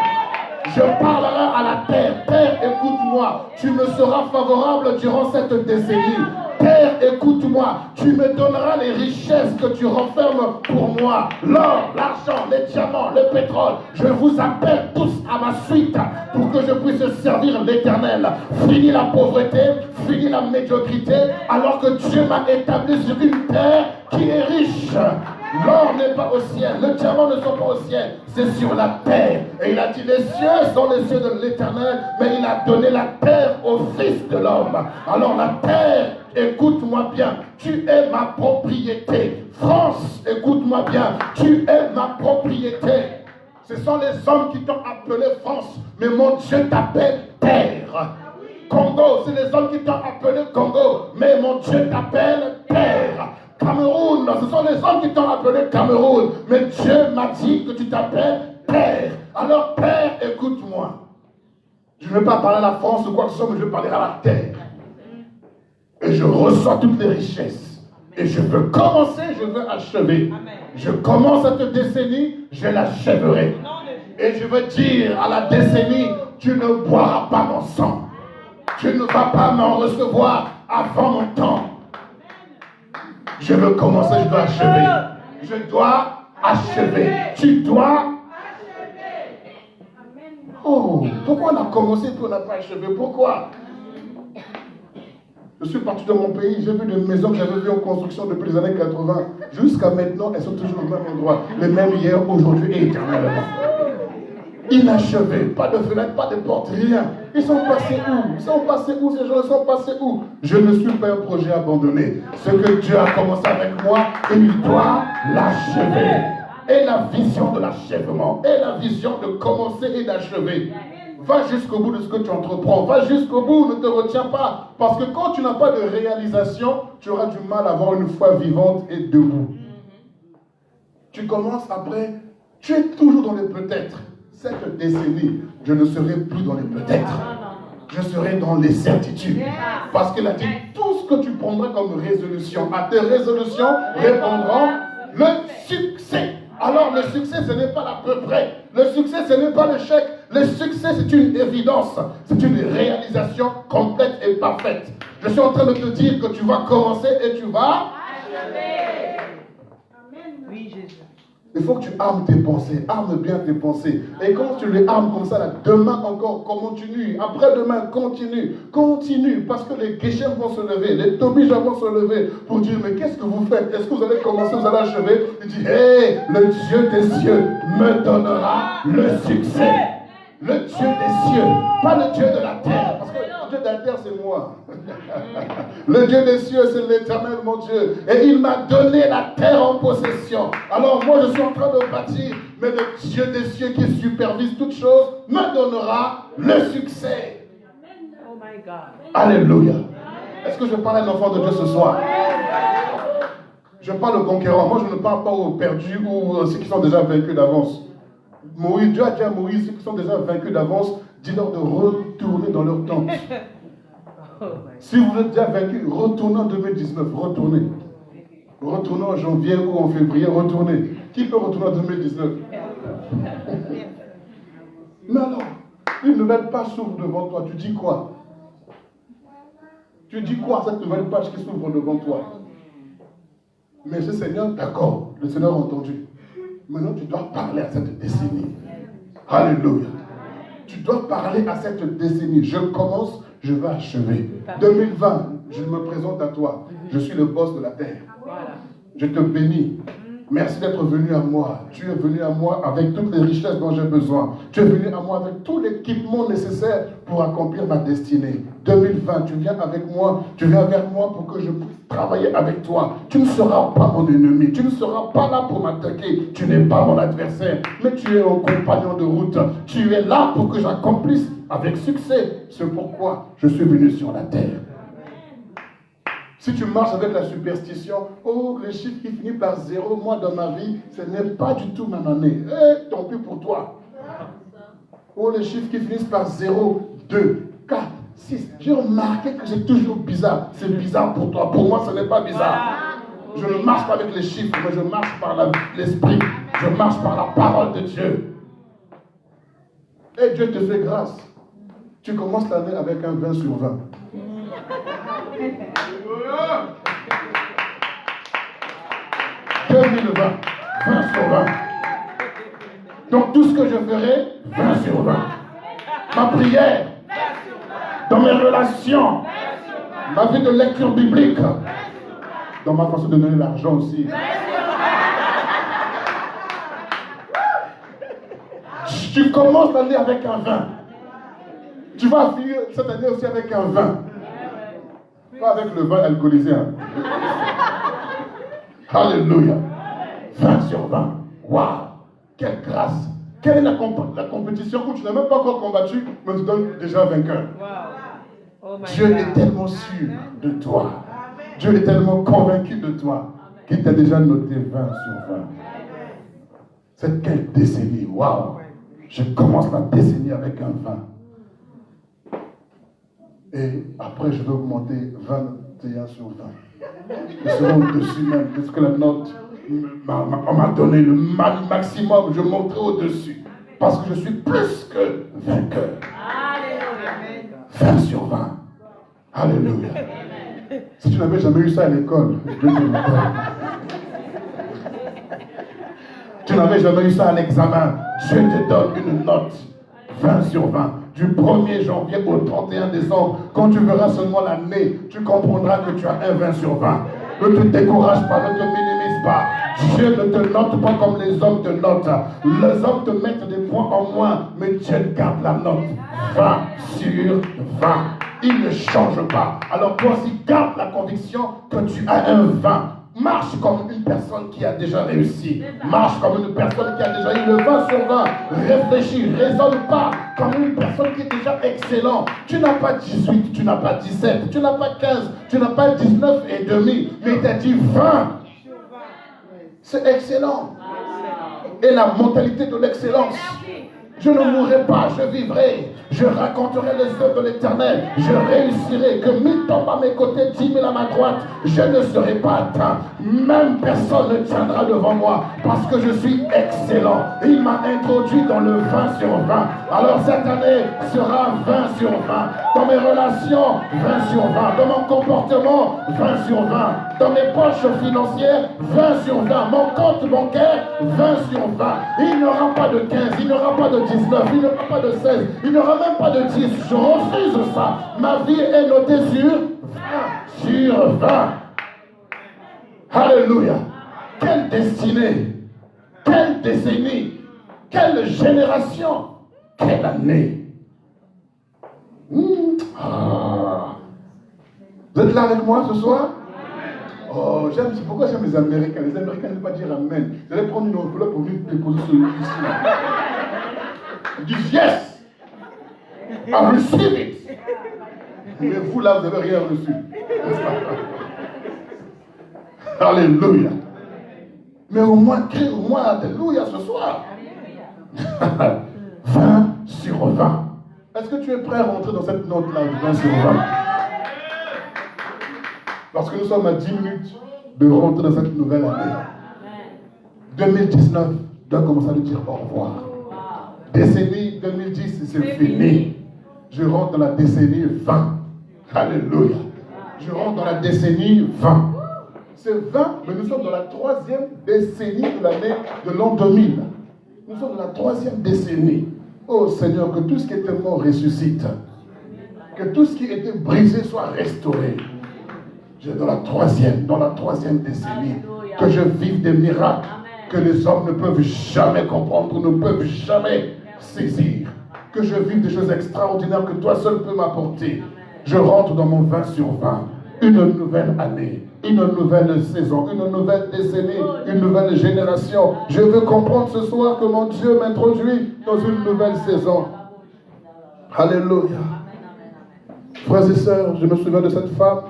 Je parlerai à la terre. Terre, écoute-moi. Tu me seras favorable durant cette décennie. Terre, écoute-moi. Tu me donneras les richesses que tu renfermes pour moi. L'or, l'argent, les diamants, le pétrole. Je vous appelle tous à ma suite pour que je puisse servir l'Éternel. Fini la pauvreté, fini la médiocrité, alors que Dieu m'a établi sur une terre qui est riche. L'or n'est pas au ciel, le diamant ne sont pas au ciel, c'est sur la terre. Et il a dit, les cieux sont les cieux de l'Éternel, mais il a donné la terre au Fils de l'homme. Alors la terre, écoute-moi bien, tu es ma propriété. France, écoute-moi bien, tu es ma propriété. Ce sont les hommes qui t'ont appelé France, mais mon Dieu t'appelle terre. Congo, c'est les hommes qui t'ont appelé Congo, mais mon Dieu t'appelle terre. Cameroun, ce sont les hommes qui t'ont appelé Cameroun, mais Dieu m'a dit que tu t'appelles terre. Alors terre, écoute-moi. Je ne vais pas parler à la France ou quoi que ce soit, mais je vais parler à la terre. Et je reçois toutes les richesses. Et je veux commencer, je veux achever. Je commence cette décennie, je l'achèverai. Et je veux dire à la décennie, tu ne boiras pas mon sang. Tu ne vas pas m'en recevoir avant mon temps. Je veux commencer, je dois achever. Je dois achever. Tu dois achever. Oh, pourquoi on a commencé et puis on n'a pas achevé? Pourquoi? Je suis parti de mon pays, j'ai vu des maisons que j'avais vues en construction depuis les années 80. Jusqu'à maintenant, elles sont toujours au même endroit. Les mêmes hier, aujourd'hui et éternellement. Inachevés, pas de fenêtre, pas de porte, rien. Ils sont passés où? Ils sont passés où? Ces gens sont passés où? Je ne suis pas un projet abandonné. Ce que Dieu a commencé avec moi, il doit l'achever. Et la vision de l'achèvement, et la vision de commencer et d'achever. Va jusqu'au bout de ce que tu entreprends. Va jusqu'au bout, ne te retiens pas. Parce que quand tu n'as pas de réalisation, tu auras du mal à avoir une foi vivante et debout. Tu commences après, tu es toujours dans les peut-être. Cette décennie, je ne serai plus dans les peut-être. Je serai dans les certitudes. Parce qu'il a dit, tout ce que tu prendras comme résolution, à tes résolutions répondront le succès. Alors le succès, ce n'est pas l'à peu près. Le succès, ce n'est pas l'échec. Le succès, c'est une évidence. C'est une réalisation complète et parfaite. Je suis en train de te dire que tu vas commencer et tu vas achever. Oui, Jésus. Il faut que tu armes tes pensées, arme bien tes pensées. Et quand tu les armes comme ça, là, demain encore, continue. Après-demain, continue. Continue. Parce que les Geshem vont se lever, les Tobija vont se lever pour dire, mais qu'est-ce que vous faites? Est-ce que vous allez commencer, vous allez achever? Il dit, hé, le Dieu des cieux me donnera le succès. Le Dieu des cieux, pas le Dieu de la terre. Parce que le Dieu de la terre, c'est moi. Le Dieu des cieux, c'est l'Éternel, mon Dieu. Et il m'a donné la terre en possession. Alors moi, je suis en train de bâtir. Mais le Dieu des cieux qui supervise toutes choses me donnera le succès. Oh my God. Alléluia. Est-ce que je parle à un enfant de Dieu ce soir? Je parle aux conquérants. Moi, je ne parle pas aux perdus ou à ceux qui sont déjà vaincus d'avance. Moïse, Dieu a dit à Moïse, ceux qui sont déjà vaincus d'avance, dis-leur de retourner dans leur tente. Si vous êtes déjà vaincus, retournez en 2019, retournez. Retournez en janvier ou en février, retournez. Qui peut retourner en 2019? Mais alors, une nouvelle page s'ouvre devant toi, tu dis quoi? Tu dis quoi à cette nouvelle page qui s'ouvre devant toi? Mais ce Seigneur, d'accord, le Seigneur a entendu. maintenant tu dois parler à cette décennie. Alléluia. Tu dois parler à cette décennie. Je commence, je vais achever. 2020, je me présente à toi. Je suis le boss de la terre. Je te bénis. Merci d'être venu à moi. Tu es venu à moi avec toutes les richesses dont j'ai besoin. Tu es venu à moi avec tout l'équipement nécessaire pour accomplir ma destinée. 2020, tu viens avec moi, tu viens vers moi pour que je puisse travailler avec toi. Tu ne seras pas mon ennemi, tu ne seras pas là pour m'attaquer. Tu n'es pas mon adversaire, mais tu es un compagnon de route. Tu es là pour que j'accomplisse avec succès. C'est pourquoi je suis venu sur la terre. Si tu marches avec la superstition, oh, le chiffre qui finit par 0, moi dans ma vie, ce n'est pas du tout ma année. Eh, tant pis pour toi. Oh, les chiffres qui finissent par 0, 2, 4, 6. J'ai remarqué que c'est toujours bizarre. C'est bizarre pour toi. Pour moi, ce n'est pas bizarre. Je ne marche pas avec les chiffres, mais je marche par l'esprit. Je marche par la parole de Dieu. Et Dieu te fait grâce. Tu commences l'année avec un 20 sur 20. 2020, 20 sur 20. Donc tout ce que je ferai, 20 sur 20. Ma prière, dans mes relations, ma vie de lecture biblique, dans ma façon de donner l'argent aussi. Tu commences l'année avec un 20. Tu vas finir cette année aussi avec un 20. Pas avec le vin alcoolisé. Hein. Alléluia. 20 sur 20. Waouh. Quelle grâce. Quelle est la compétition où tu n'as même pas encore combattu, mais tu donnes déjà vainqueur. Oh Dieu est tellement sûr de toi. Dieu est tellement convaincu de toi qu'il t'a déjà noté 20 sur 20. C'est quelle décennie. Waouh. Je commence la décennie avec un 20. Et après, je vais augmenter 21 sur 20. Je serai au-dessus même, parce que la note, on m'a donné le maximum, je monterai au-dessus. Parce que je suis plus que vainqueur. 20 sur 20. Alléluia. Si tu n'avais jamais eu ça à l'école, Dieu te le donne. Tu n'avais jamais eu ça à l'examen, Dieu te donne une note 20 sur 20. Du 1er janvier au 31 décembre, quand tu verras seulement l'année, tu comprendras que tu as un 20 sur 20. Ne te décourage pas, ne te minimise pas. Dieu ne te note pas comme les hommes te notent. Les hommes te mettent des points en moins, mais Dieu garde la note 20 sur 20. Il ne change pas. Alors toi aussi, garde la conviction que tu as un 20. Marche comme une personne qui a déjà réussi. Marche comme une personne qui a déjà eu le 20 sur 20. Réfléchis, raisonne pas comme une personne qui est déjà excellent. Tu n'as pas 18, tu n'as pas 17, tu n'as pas 15, tu n'as pas 19 et demi, mais tu as dit 20. C'est excellent. Et la mentalité de l'excellence. Je ne mourrai pas, je vivrai. Je raconterai les œuvres de l'Éternel. Je réussirai. Que 1000 tombent à mes côtés, 10 000 à ma droite. Je ne serai pas atteint. Même personne ne tiendra devant moi. Parce que je suis excellent. Il m'a introduit dans le 20 sur 20. Alors cette année sera 20 sur 20. Dans mes relations, 20 sur 20. Dans mon comportement, 20 sur 20. Dans mes poches financières, 20 sur 20. Mon compte bancaire, 20 sur 20. Il n'y aura pas de 15, il n'y aura pas de 19, il n'y aura pas de 16, il n'y aura même pas de 10. Je refuse ça. Ma vie est notée sur 20 sur 20. Alléluia. Quelle destinée, quelle décennie, quelle génération, quelle année. Ah. Vous êtes là avec moi ce soir? Oh, c'est pourquoi j'aime les Américains. Les Américains ne peuvent pas dire Amen. Vous allez prendre une enveloppe pour venir déposer sur le ici. Ils disent yes. I receive it. Mais vous là, vous n'avez rien reçu. Alléluia. Mais au moins, crie au moins Alléluia ce soir. 20 sur 20. Est-ce que tu es prêt à rentrer dans cette note-là de 20 sur 20? Parce que nous sommes à 10 minutes de rentrer dans cette nouvelle année. 2019 doit commencer à nous dire au revoir. Décennie 2010, c'est fini. Je rentre dans la décennie 20. Alléluia. Je rentre dans la décennie 20. C'est 20, mais nous sommes dans la 3e décennie de l'année de l'an 2000. Nous sommes dans la 3e décennie. Oh Seigneur, que tout ce qui était mort ressuscite. Que tout ce qui était brisé soit restauré. Je suis dans la 3e décennie. Que je vive des miracles que les hommes ne peuvent jamais comprendre, ne peuvent jamais saisir. Que je vive des choses extraordinaires que toi seul peux m'apporter. Je rentre dans mon 20 sur 20. Une nouvelle année, une nouvelle saison, une nouvelle décennie, une nouvelle génération. Je veux comprendre ce soir que mon Dieu m'introduit dans une nouvelle saison. Alléluia. Frères et sœurs, je me souviens de cette femme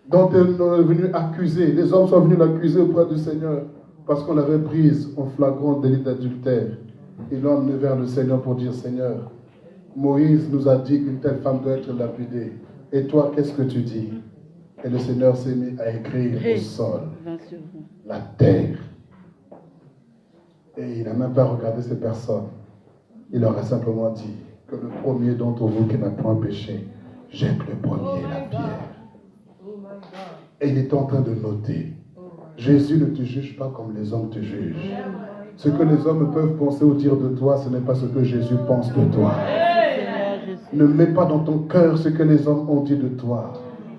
dont elle est venue accuser. Les hommes sont venus l'accuser auprès du Seigneur parce qu'on l'avait prise en flagrant délit d'adultère. Et l'homme est vers le Seigneur pour dire, Seigneur, Moïse nous a dit qu'une telle femme doit être lapidée. Et toi, qu'est-ce que tu dis? Et le Seigneur s'est mis à écrire au sol, la terre. Et il n'a même pas regardé ces personnes. Il leur a simplement dit que le premier d'entre vous qui n'a point péché, jette le premier la pierre. Et il est en train de noter. Jésus ne te juge pas comme les hommes te jugent. Ce que les hommes peuvent penser ou dire de toi, ce n'est pas ce que Jésus pense de toi. Ne mets pas dans ton cœur ce que les hommes ont dit de toi.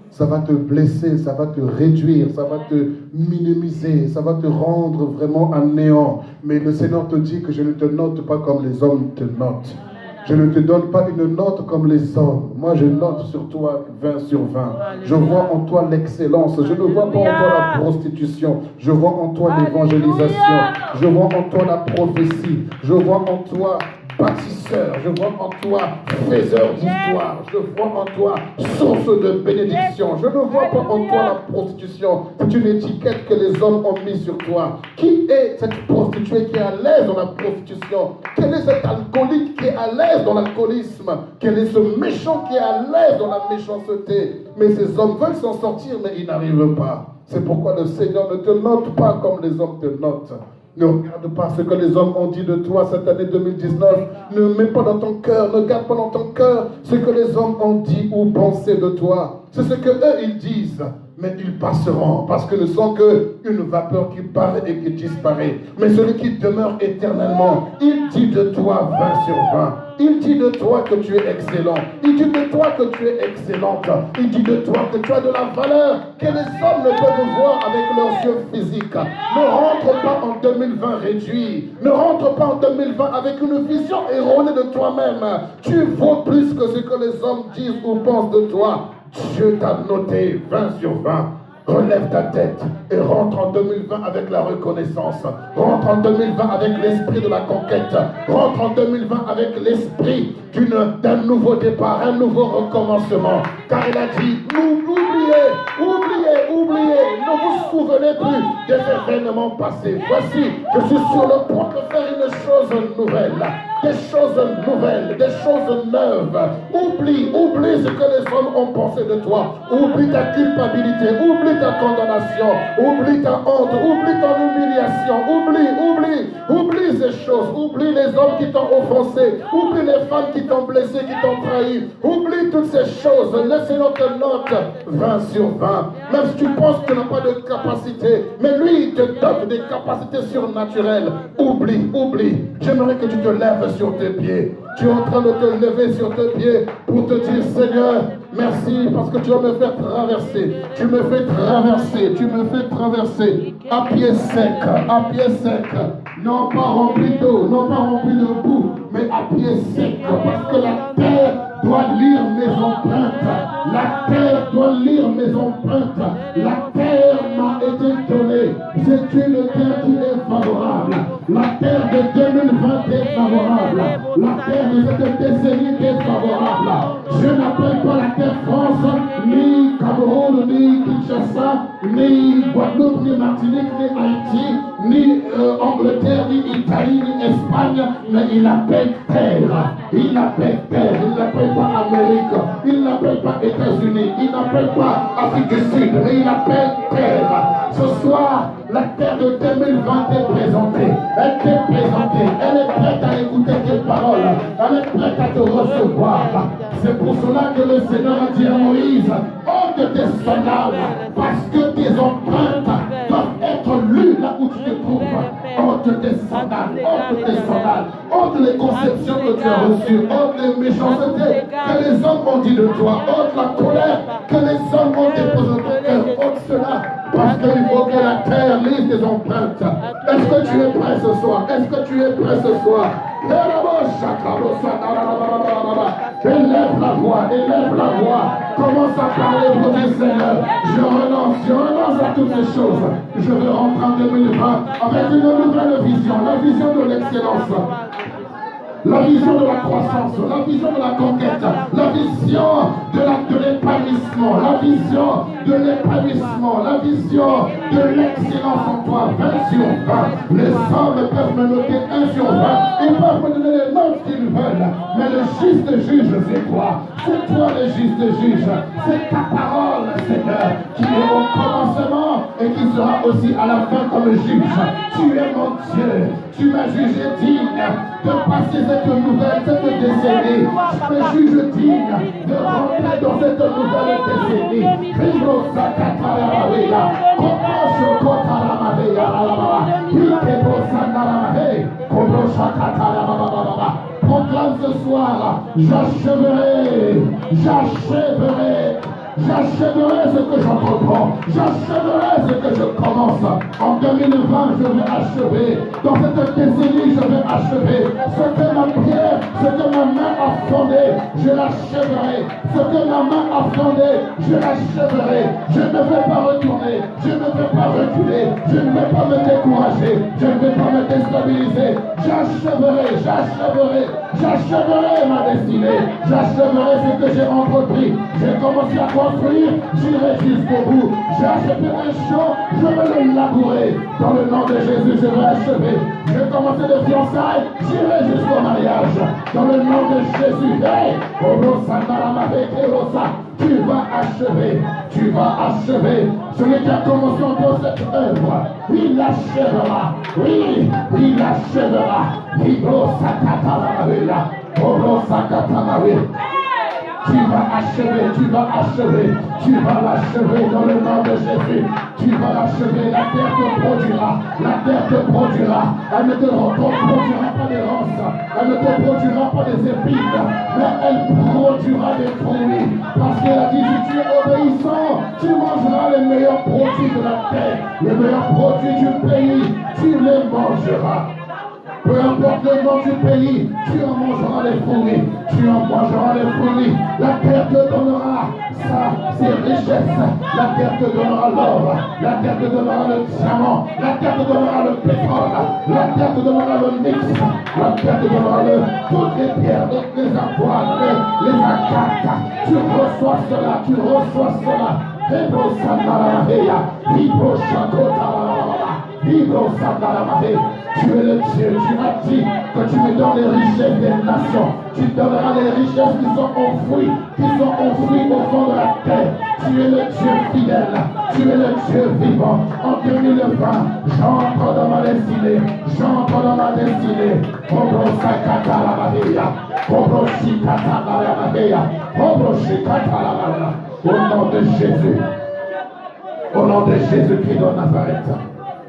Ça va te blesser, ça va te réduire, ça va te minimiser, ça va te rendre vraiment un néant. Mais le Seigneur te dit que je ne te note pas comme les hommes te notent. Je ne te donne pas une note comme les hommes. Moi, je note sur toi 20 sur 20. Je vois en toi l'excellence. Je ne vois pas en toi la prostitution. Je vois en toi l'évangélisation. Je vois en toi la prophétie. Je vois en toi bâtisseur, je vois en toi faiseur d'histoire, je vois en toi source de bénédiction, je ne vois pas en toi la prostitution, c'est une étiquette que les hommes ont mise sur toi. Qui est cette prostituée qui est à l'aise dans la prostitution? Quel est cet alcoolique qui est à l'aise dans l'alcoolisme? Quel est ce méchant qui est à l'aise dans la méchanceté? Mais ces hommes veulent s'en sortir, mais ils n'arrivent pas. C'est pourquoi le Seigneur ne te note pas comme les hommes te notent. Ne regarde pas ce que les hommes ont dit de toi cette année 2019. Ne mets pas dans ton cœur, ne garde pas dans ton cœur ce que les hommes ont dit ou pensé de toi. C'est ce que eux ils disent. Mais ils passeront parce que ne sont qu'une vapeur qui parle et qui disparaît. Mais celui qui demeure éternellement, il dit de toi 20 sur 20. Il dit de toi que tu es excellent. Il dit de toi que tu es excellente. Il dit de toi que tu as de la valeur que les hommes ne peuvent voir avec leurs yeux physiques. Ne rentre pas en 2020 réduit. Ne rentre pas en 2020 avec une vision erronée de toi-même. Tu vaux plus que ce que les hommes disent ou pensent de toi. Dieu t'a noté 20 sur 20. Relève ta tête et rentre en 2020 avec la reconnaissance. Rentre en 2020 avec l'esprit de la conquête. Rentre en 2020 avec l'esprit d'un nouveau départ, un nouveau recommencement. Car il a dit, oubliez, ne vous souvenez plus des événements passés. Voici, je suis sur le point de faire une chose nouvelle. Des choses nouvelles, des choses neuves. Oublie ce que les hommes ont pensé de toi. Oublie ta culpabilité, oublie ta condamnation, oublie ta honte, oublie ton humiliation, oublie ces choses, oublie les hommes qui t'ont offensé, oublie les femmes qui t'ont blessé, qui t'ont trahi, oublie toutes ces choses. Laissez-nous te note 20 sur 20. Même si tu penses que tu n'as pas de capacité, mais lui il te donne des capacités surnaturelles. Oublie. J'aimerais que tu te lèves sur tes pieds. Tu es en train de te lever sur tes pieds pour te dire, Seigneur, merci parce que tu vas me faire traverser. Tu me fais traverser à pied sec. Non pas rempli d'eau, non pas rempli de boue, mais à pied sec. Parce que la terre doit lire mes empreintes. La terre doit lire mes empreintes. La terre m'a été donnée. C'est une terre qui est favorable. La terre de 2020 est favorable. La terre de cette décennie est favorable. Je n'appelle pas la terre France, ni Cameroun, ni Kinshasa, ni Guadeloupe, ni Martinique, ni Haïti, ni Angleterre, ni Italie, ni Espagne, mais il appelle terre. Il l'appelle pas Amérique, il l'appelle pas États-Unis, il n'appelle pas Afrique du Sud, mais il appelle terre. Ce soir, la terre de 2020 est présentée. Elle t'est présentée. Elle est prête à écouter tes paroles. Elle est prête à te recevoir. C'est pour cela que le Seigneur a dit à Moïse, oh de tes sandales, parce que tes empreintes doivent être lues là où tu te trouves. Ôte tes sandales, ôte tes sandales, ôte les conceptions que tu as reçues, ôte les méchancetés que les hommes ont dit de toi, ôte la colère que les hommes ont déposée dans ton cœur, ôte cela, parce qu'il faut que la terre lise tes empreintes. Est-ce que tu es prêt ce soir? Est-ce que tu es prêt ce soir? Élève la voix, élève la voix. Commence à parler pour dire Seigneur, je renonce à toutes ces choses. Je veux rentrer en 2020 avec une nouvelle vision, la vision de l'excellence. La vision de la croissance, la vision de la conquête, la vision de l'épanouissement, la vision de l'épanouissement, la vision de l'excellence en toi, 20 sur 20. Les hommes peuvent me noter 1 sur 20, ils peuvent me donner les notes qu'ils veulent, mais le juste juge, c'est quoi? C'est toi le juste juge, c'est ta parole, Seigneur, qui est au commencement et qui sera aussi à la fin comme juge. Tu es mon Dieu, tu m'as jugé digne de passer cette nouvelle, cette décennie. Je me juge digne de rentrer dans cette nouvelle décennie. Proclame ce soir, j'achèverai ce que j'entreprends, j'achèverai ce que je commence. En 2020, je vais achever. Dans cette décennie, je vais achever. Ce que ma pierre, ce que ma main a fondé, je l'achèverai. Ce que ma main a fondé, je l'achèverai. Je ne vais pas retourner, je ne vais pas reculer, je ne vais pas me décourager, je ne vais pas me déstabiliser. J'achèverai ma destinée, j'achèverai ce que j'ai entrepris. J'ai commencé à construire, j'irai jusqu'au bout. J'ai acheté un champ, je vais le labourer. Dans le nom de Jésus, je vais achever. J'ai commencé des fiançailles, j'irai jusqu'au mariage. Dans le nom de Jésus, hey, tu vas achever, tu vas achever. Celui qui a commencé en toi cette œuvre, il l'achèvera. Oui, il l'achèvera. Tu vas achever, tu vas l'achever dans le nom de Jésus. Tu vas l'achever, la terre te produira, Elle ne te produira pas des ronces, elle ne te produira pas des épines, mais elle produira des fruits. Parce qu'elle a dit, si tu es obéissant, tu mangeras les meilleurs produits de la terre, les meilleurs produits du pays, tu les mangeras. Peu importe le nom du pays, tu en mangeras les fruits. La terre te donnera ses richesses. La terre te donnera l'or. La terre te donnera le diamant. La terre te donnera le pétrole. La terre te donnera le mix. La terre te donnera toutes les pierres, les avoines, les acates. Tu reçois cela. Tu es le Dieu, tu as dit que tu me donnes les richesses des nations. Tu donneras les richesses qui sont enfouies au fond de la terre. Tu es le Dieu fidèle, tu es le Dieu vivant. En 2020, j'entre dans ma destinée. Au nom de Jésus. Au nom de Jésus-Christ de Nazareth.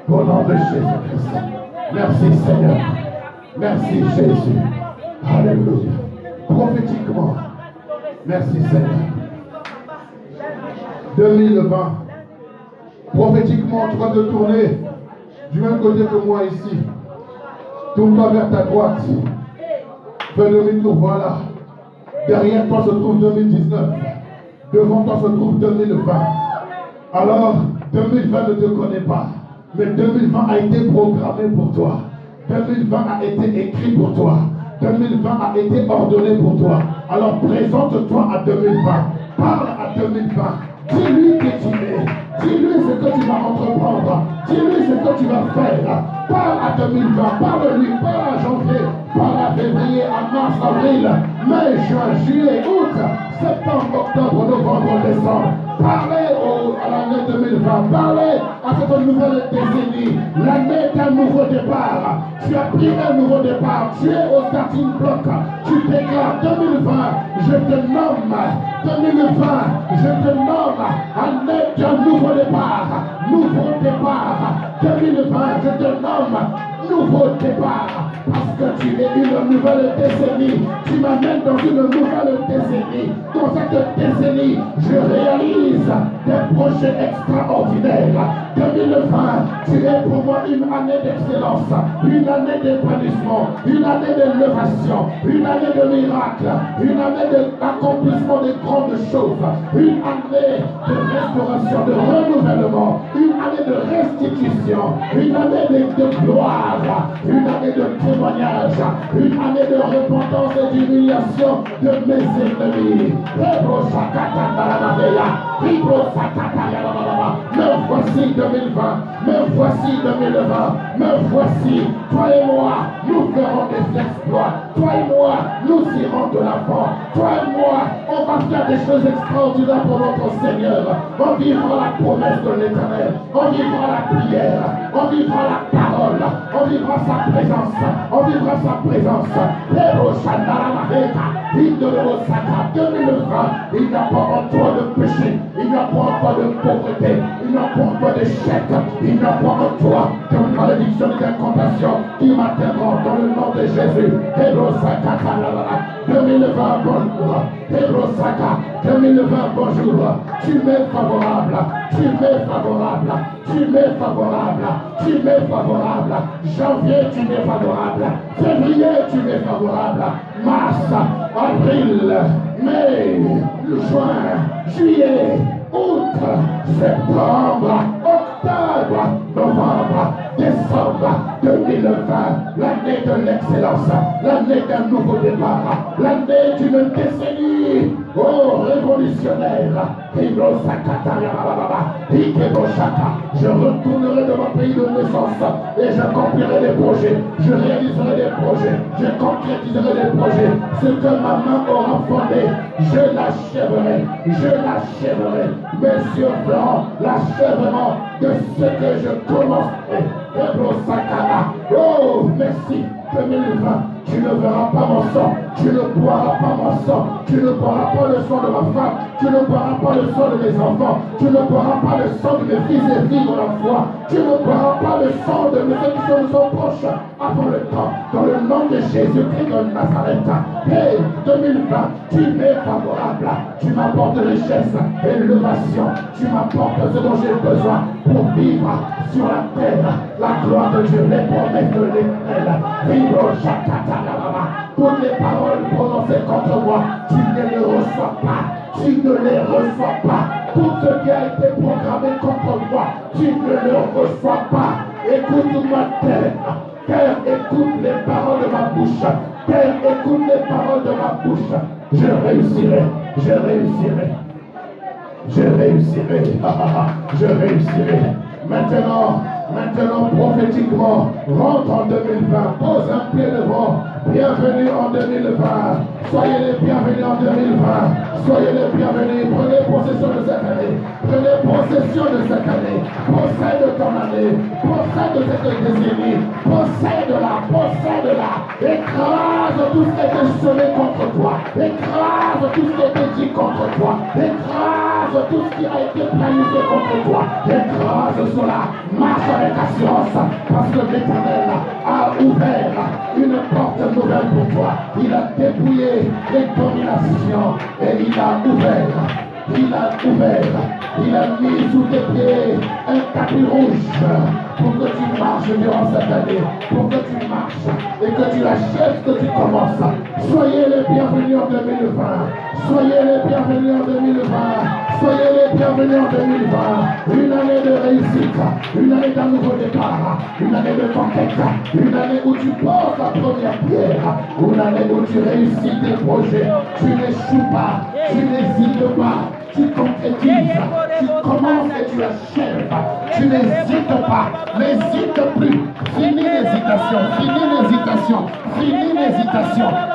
Au nom de Jésus-Christ. Merci Seigneur. Merci Jésus. Alléluia. Prophétiquement. Merci Seigneur. 2020. Prophétiquement, tu vas te tourner du même côté que moi ici. Tourne-toi vers ta droite. Fais demi-tour, voilà. Derrière toi se trouve 2019. Devant toi se trouve 2020. Alors, 2020 ne te connaît pas. Mais 2020 a été programmé pour toi. 2020 a été écrit pour toi. 2020 a été ordonné pour toi. Alors présente-toi à 2020. Parle à 2020. Dis-lui qui tu es. Dis-lui ce que tu vas entreprendre. Dis-lui ce que tu vas faire. Parle à 2020. Parle-lui. Parle à janvier. Parle à février, à mars, avril, mai, juin, juillet, août, septembre, octobre, novembre, décembre. Parlez au Oh, à l'année 2020, parlez à cette nouvelle décennie, l'année d'un nouveau départ. Tu as pris un nouveau départ, tu es au starting block, tu déclares 2020, je te nomme, 2020, je te nomme, année d'un nouveau départ, 2020, je te nomme, nouveau départ, parce que tu es une nouvelle décennie, tu m'amènes dans une nouvelle décennie, dans cette décennie, je réalise des projets extraordinaires. 2020, tu es pour moi une année d'excellence, une année d'épanouissement, une année d'élévation, une année de miracles, une année d'accomplissement de grandes choses, une année de restauration, de renouvellement, une année de restitution, une année de gloire, une année de témoignage, une année de repentance et d'humiliation de mes ennemis. Me voici 2020, me voici 2020, me voici, toi et moi, nous ferons des exploits, toi et moi, nous irons de l'avant, toi et moi, on va faire des choses extraordinaires pour notre Seigneur, on vivra la promesse de l'Éternel, on vivra la prière, on vivra la parole, on vivra sa présence, on vivra sa présence. Il de l'Osaka 2020, il n'y a pas en toi de péché, il n'y a pas en toi de pauvreté, il n'y a pas en toi d'échec, il n'y a pas en toi de malédiction et d'incantation qui m'atteindront dans le nom de Jésus. 2020, bonjour. 2020, bonjour. Tu m'es favorable, tu m'es favorable, tu m'es favorable, tu m'es favorable. Janvier, tu m'es favorable. Février, tu m'es favorable. Mars, avril, mai, juin, juillet, août, septembre, octobre, novembre, décembre 2020, l'année de l'excellence, l'année d'un nouveau départ, l'année d'une décennie, oh révolutionnaire. Je retournerai de mon pays de naissance et j'accomplirai des projets, je réaliserai des projets, je concrétiserai des projets. Ce que ma main aura fondé, je l'achèverai, je l'achèverai. Mes yeux feront l'achèvement de ce que je commencerai. Oh, merci 2020. Tu ne verras pas mon sang, tu ne boiras pas mon sang, tu ne boiras pas le sang de ma femme, tu ne boiras pas le sang de mes enfants, tu ne boiras pas le sang de mes fils et filles dans la foi, tu ne boiras pas le sang de mes ceux qui sont proches avant le temps, dans le nom de Jésus-Christ de Nazareth. Hey, 2020, tu m'es favorable, tu m'apportes richesse, élévation, tu m'apportes ce dont j'ai besoin pour vivre sur la terre, la gloire de Dieu, les promesses de l'Éternel. Toutes les paroles prononcées contre moi, tu ne les reçois pas, tu ne les reçois pas. Tout ce qui a été programmé contre moi, tu ne le reçois pas. Écoute-moi, terre, écoute les paroles de ma bouche. Terre, écoute les paroles de ma bouche. Je réussirai, je réussirai. Je réussirai, je réussirai. Maintenant, prophétiquement, rentre en 2020, pose un pied devant. Bienvenue en 2020. Soyez les bienvenus en 2020. Soyez les bienvenus. Prenez possession de cette année. Prenez possession de cette année. Possède ton année. Possède cette décennie. Possède-la. Possède-la. Écrase tout ce qui a été semé contre toi. Écrase tout ce qui a été dit contre toi. Écrase tout ce qui a été planifié contre toi. Écrase cela. Marche avec assurance. Parce que l'Éternel a ouvert une porte nouvelle pour toi. Il a dépouillé les dominations et il a ouvert, il a mis sous tes pieds un tapis rouge pour que tu marches durant cette année, pour que tu marches et que tu achèves ce que tu commences. Soyez les bienvenus en 2020. Soyez les bienvenus en 2020. Soyez les bienvenus en 2020. Une année de réussite, une année d'un nouveau départ, une année de conquête, une année où tu poses la première pierre, une année où tu réussis tes projets, tu n'échoues pas, tu n'hésites pas, tu concrétises, tu commences et tu achèves, tu n'hésites pas, n'hésite plus, finis l'hésitation,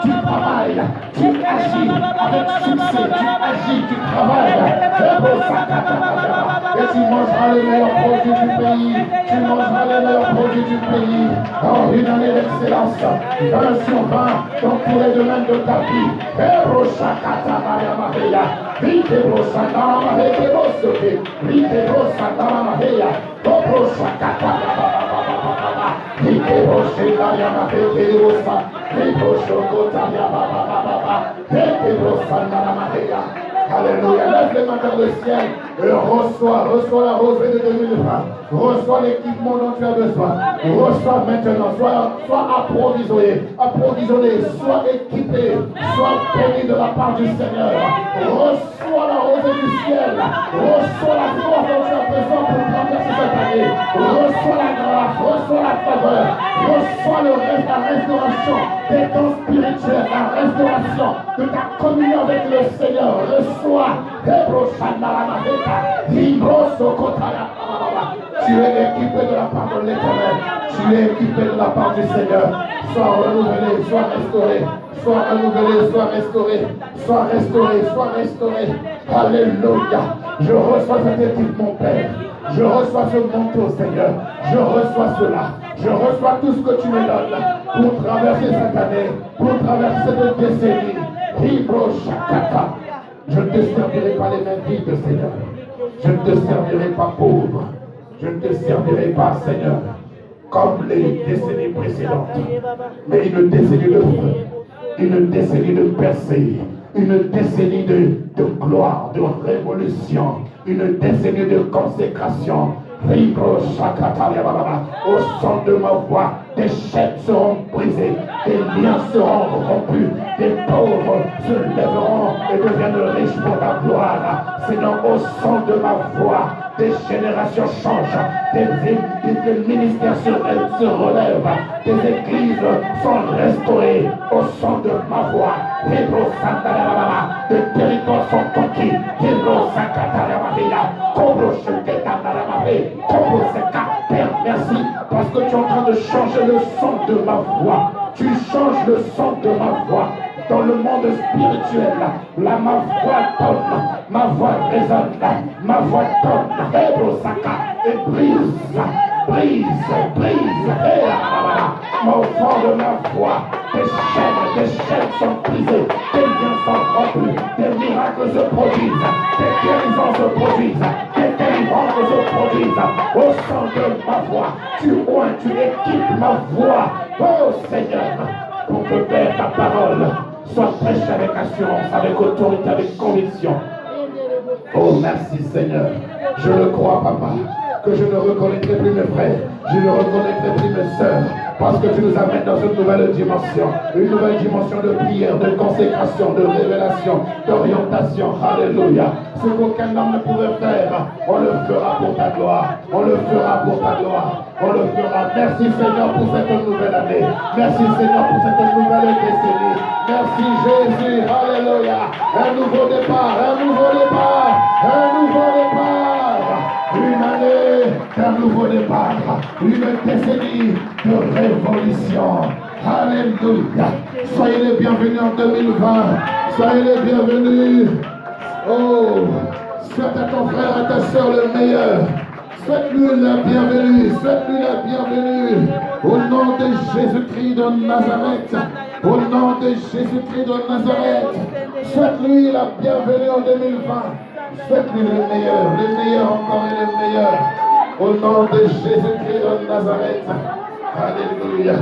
tu travailles, tu agis avec succès, tu agis, tu travailles. et tu mangeras les meilleurs produits du pays. Tu mangeras les meilleurs produits du pays. Oh, une année d'excellence, 20 sur 20 dans tous les domaines de ta vie. Alléluia. Lève les mains vers le ciel et reçois la rosée de 2020. Reçois l'équipement dont tu as besoin. Reçois maintenant. Sois approvisionné, sois équipé, sois béni de la part du Seigneur. Reçois la rosée du ciel. Reçois la force dont tu as besoin pour traverser cette année. Reçois la grâce, reçois la faveur. Reçois la restauration des dons spirituels, la restauration de ta communion avec le Seigneur. Reçois. Tu es équipé de la part de l'Éternel. Tu es équipé de la part du Seigneur. Sois renouvelé, sois restauré. Sois renouvelé, sois restauré. Sois restauré, sois restauré. Alléluia. Je reçois cet équipement, Père. Je reçois ce manteau, Seigneur. Je reçois cela. Je reçois tout ce que tu me donnes pour traverser cette année, pour traverser cette décennie. Je ne te servirai pas les mains vides, Seigneur. Je ne te servirai pas pauvre. Je ne te servirai pas, Seigneur, comme les décennies précédentes. Mais une décennie de feu, une décennie de percée, une décennie de gloire, de révolution, une décennie de consécration. Au son de ma voix, des chaînes seront brisées, des liens seront rompus, des pauvres se lèveront et deviennent riches pour ta gloire. Seigneur, au son de ma voix, des générations changent, des ministères se relèvent, des églises sont restaurées au son de ma voix. Des territoires sont conquis. Père, merci parce que tu es en train de changer le son de ma voix. Tu changes le son de ma voix. Dans le monde spirituel, là, ma voix donne, ma voix résonne, ma voix donne, et brise, mon fond de ma voix, des chaînes sont brisées, des liens sont rompus, des miracles se produisent, des guérisons se produisent, des délivrances se produisent, au son de ma voix, tu équipes ma voix, oh Seigneur, pour que Père, ta parole soit prêchée avec assurance, avec autorité, avec conviction. Oh merci Seigneur, je le crois Papa, que je ne reconnaîtrai plus mes frères, je ne reconnaîtrai plus mes sœurs, parce que tu nous amènes dans une nouvelle dimension de prière, de consécration, de révélation, d'orientation. Alléluia. Ce qu'aucun homme ne pouvait faire, on le fera pour ta gloire, on le fera pour ta gloire, on le fera. Merci Seigneur pour cette nouvelle année, merci Seigneur pour cette nouvelle décennie, merci Jésus. Alléluia. Un nouveau départ, un nouveau départ, un nouveau départ. Une année d'un nouveau départ, une décennie de révolution. Alléluia. Soyez les bienvenus en 2020. Soyez les bienvenus. Oh, souhaite à ton frère et à ta soeur le meilleur. Souhaite-lui la bienvenue. Souhaite-lui la bienvenue. Au nom de Jésus-Christ de Nazareth. Au nom de Jésus-Christ de Nazareth. Souhaite-lui la bienvenue en 2020. Souhaite-lui le meilleur encore et le meilleur. Au nom de Jésus-Christ de Nazareth. Alléluia.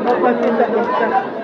Vamos fazer essa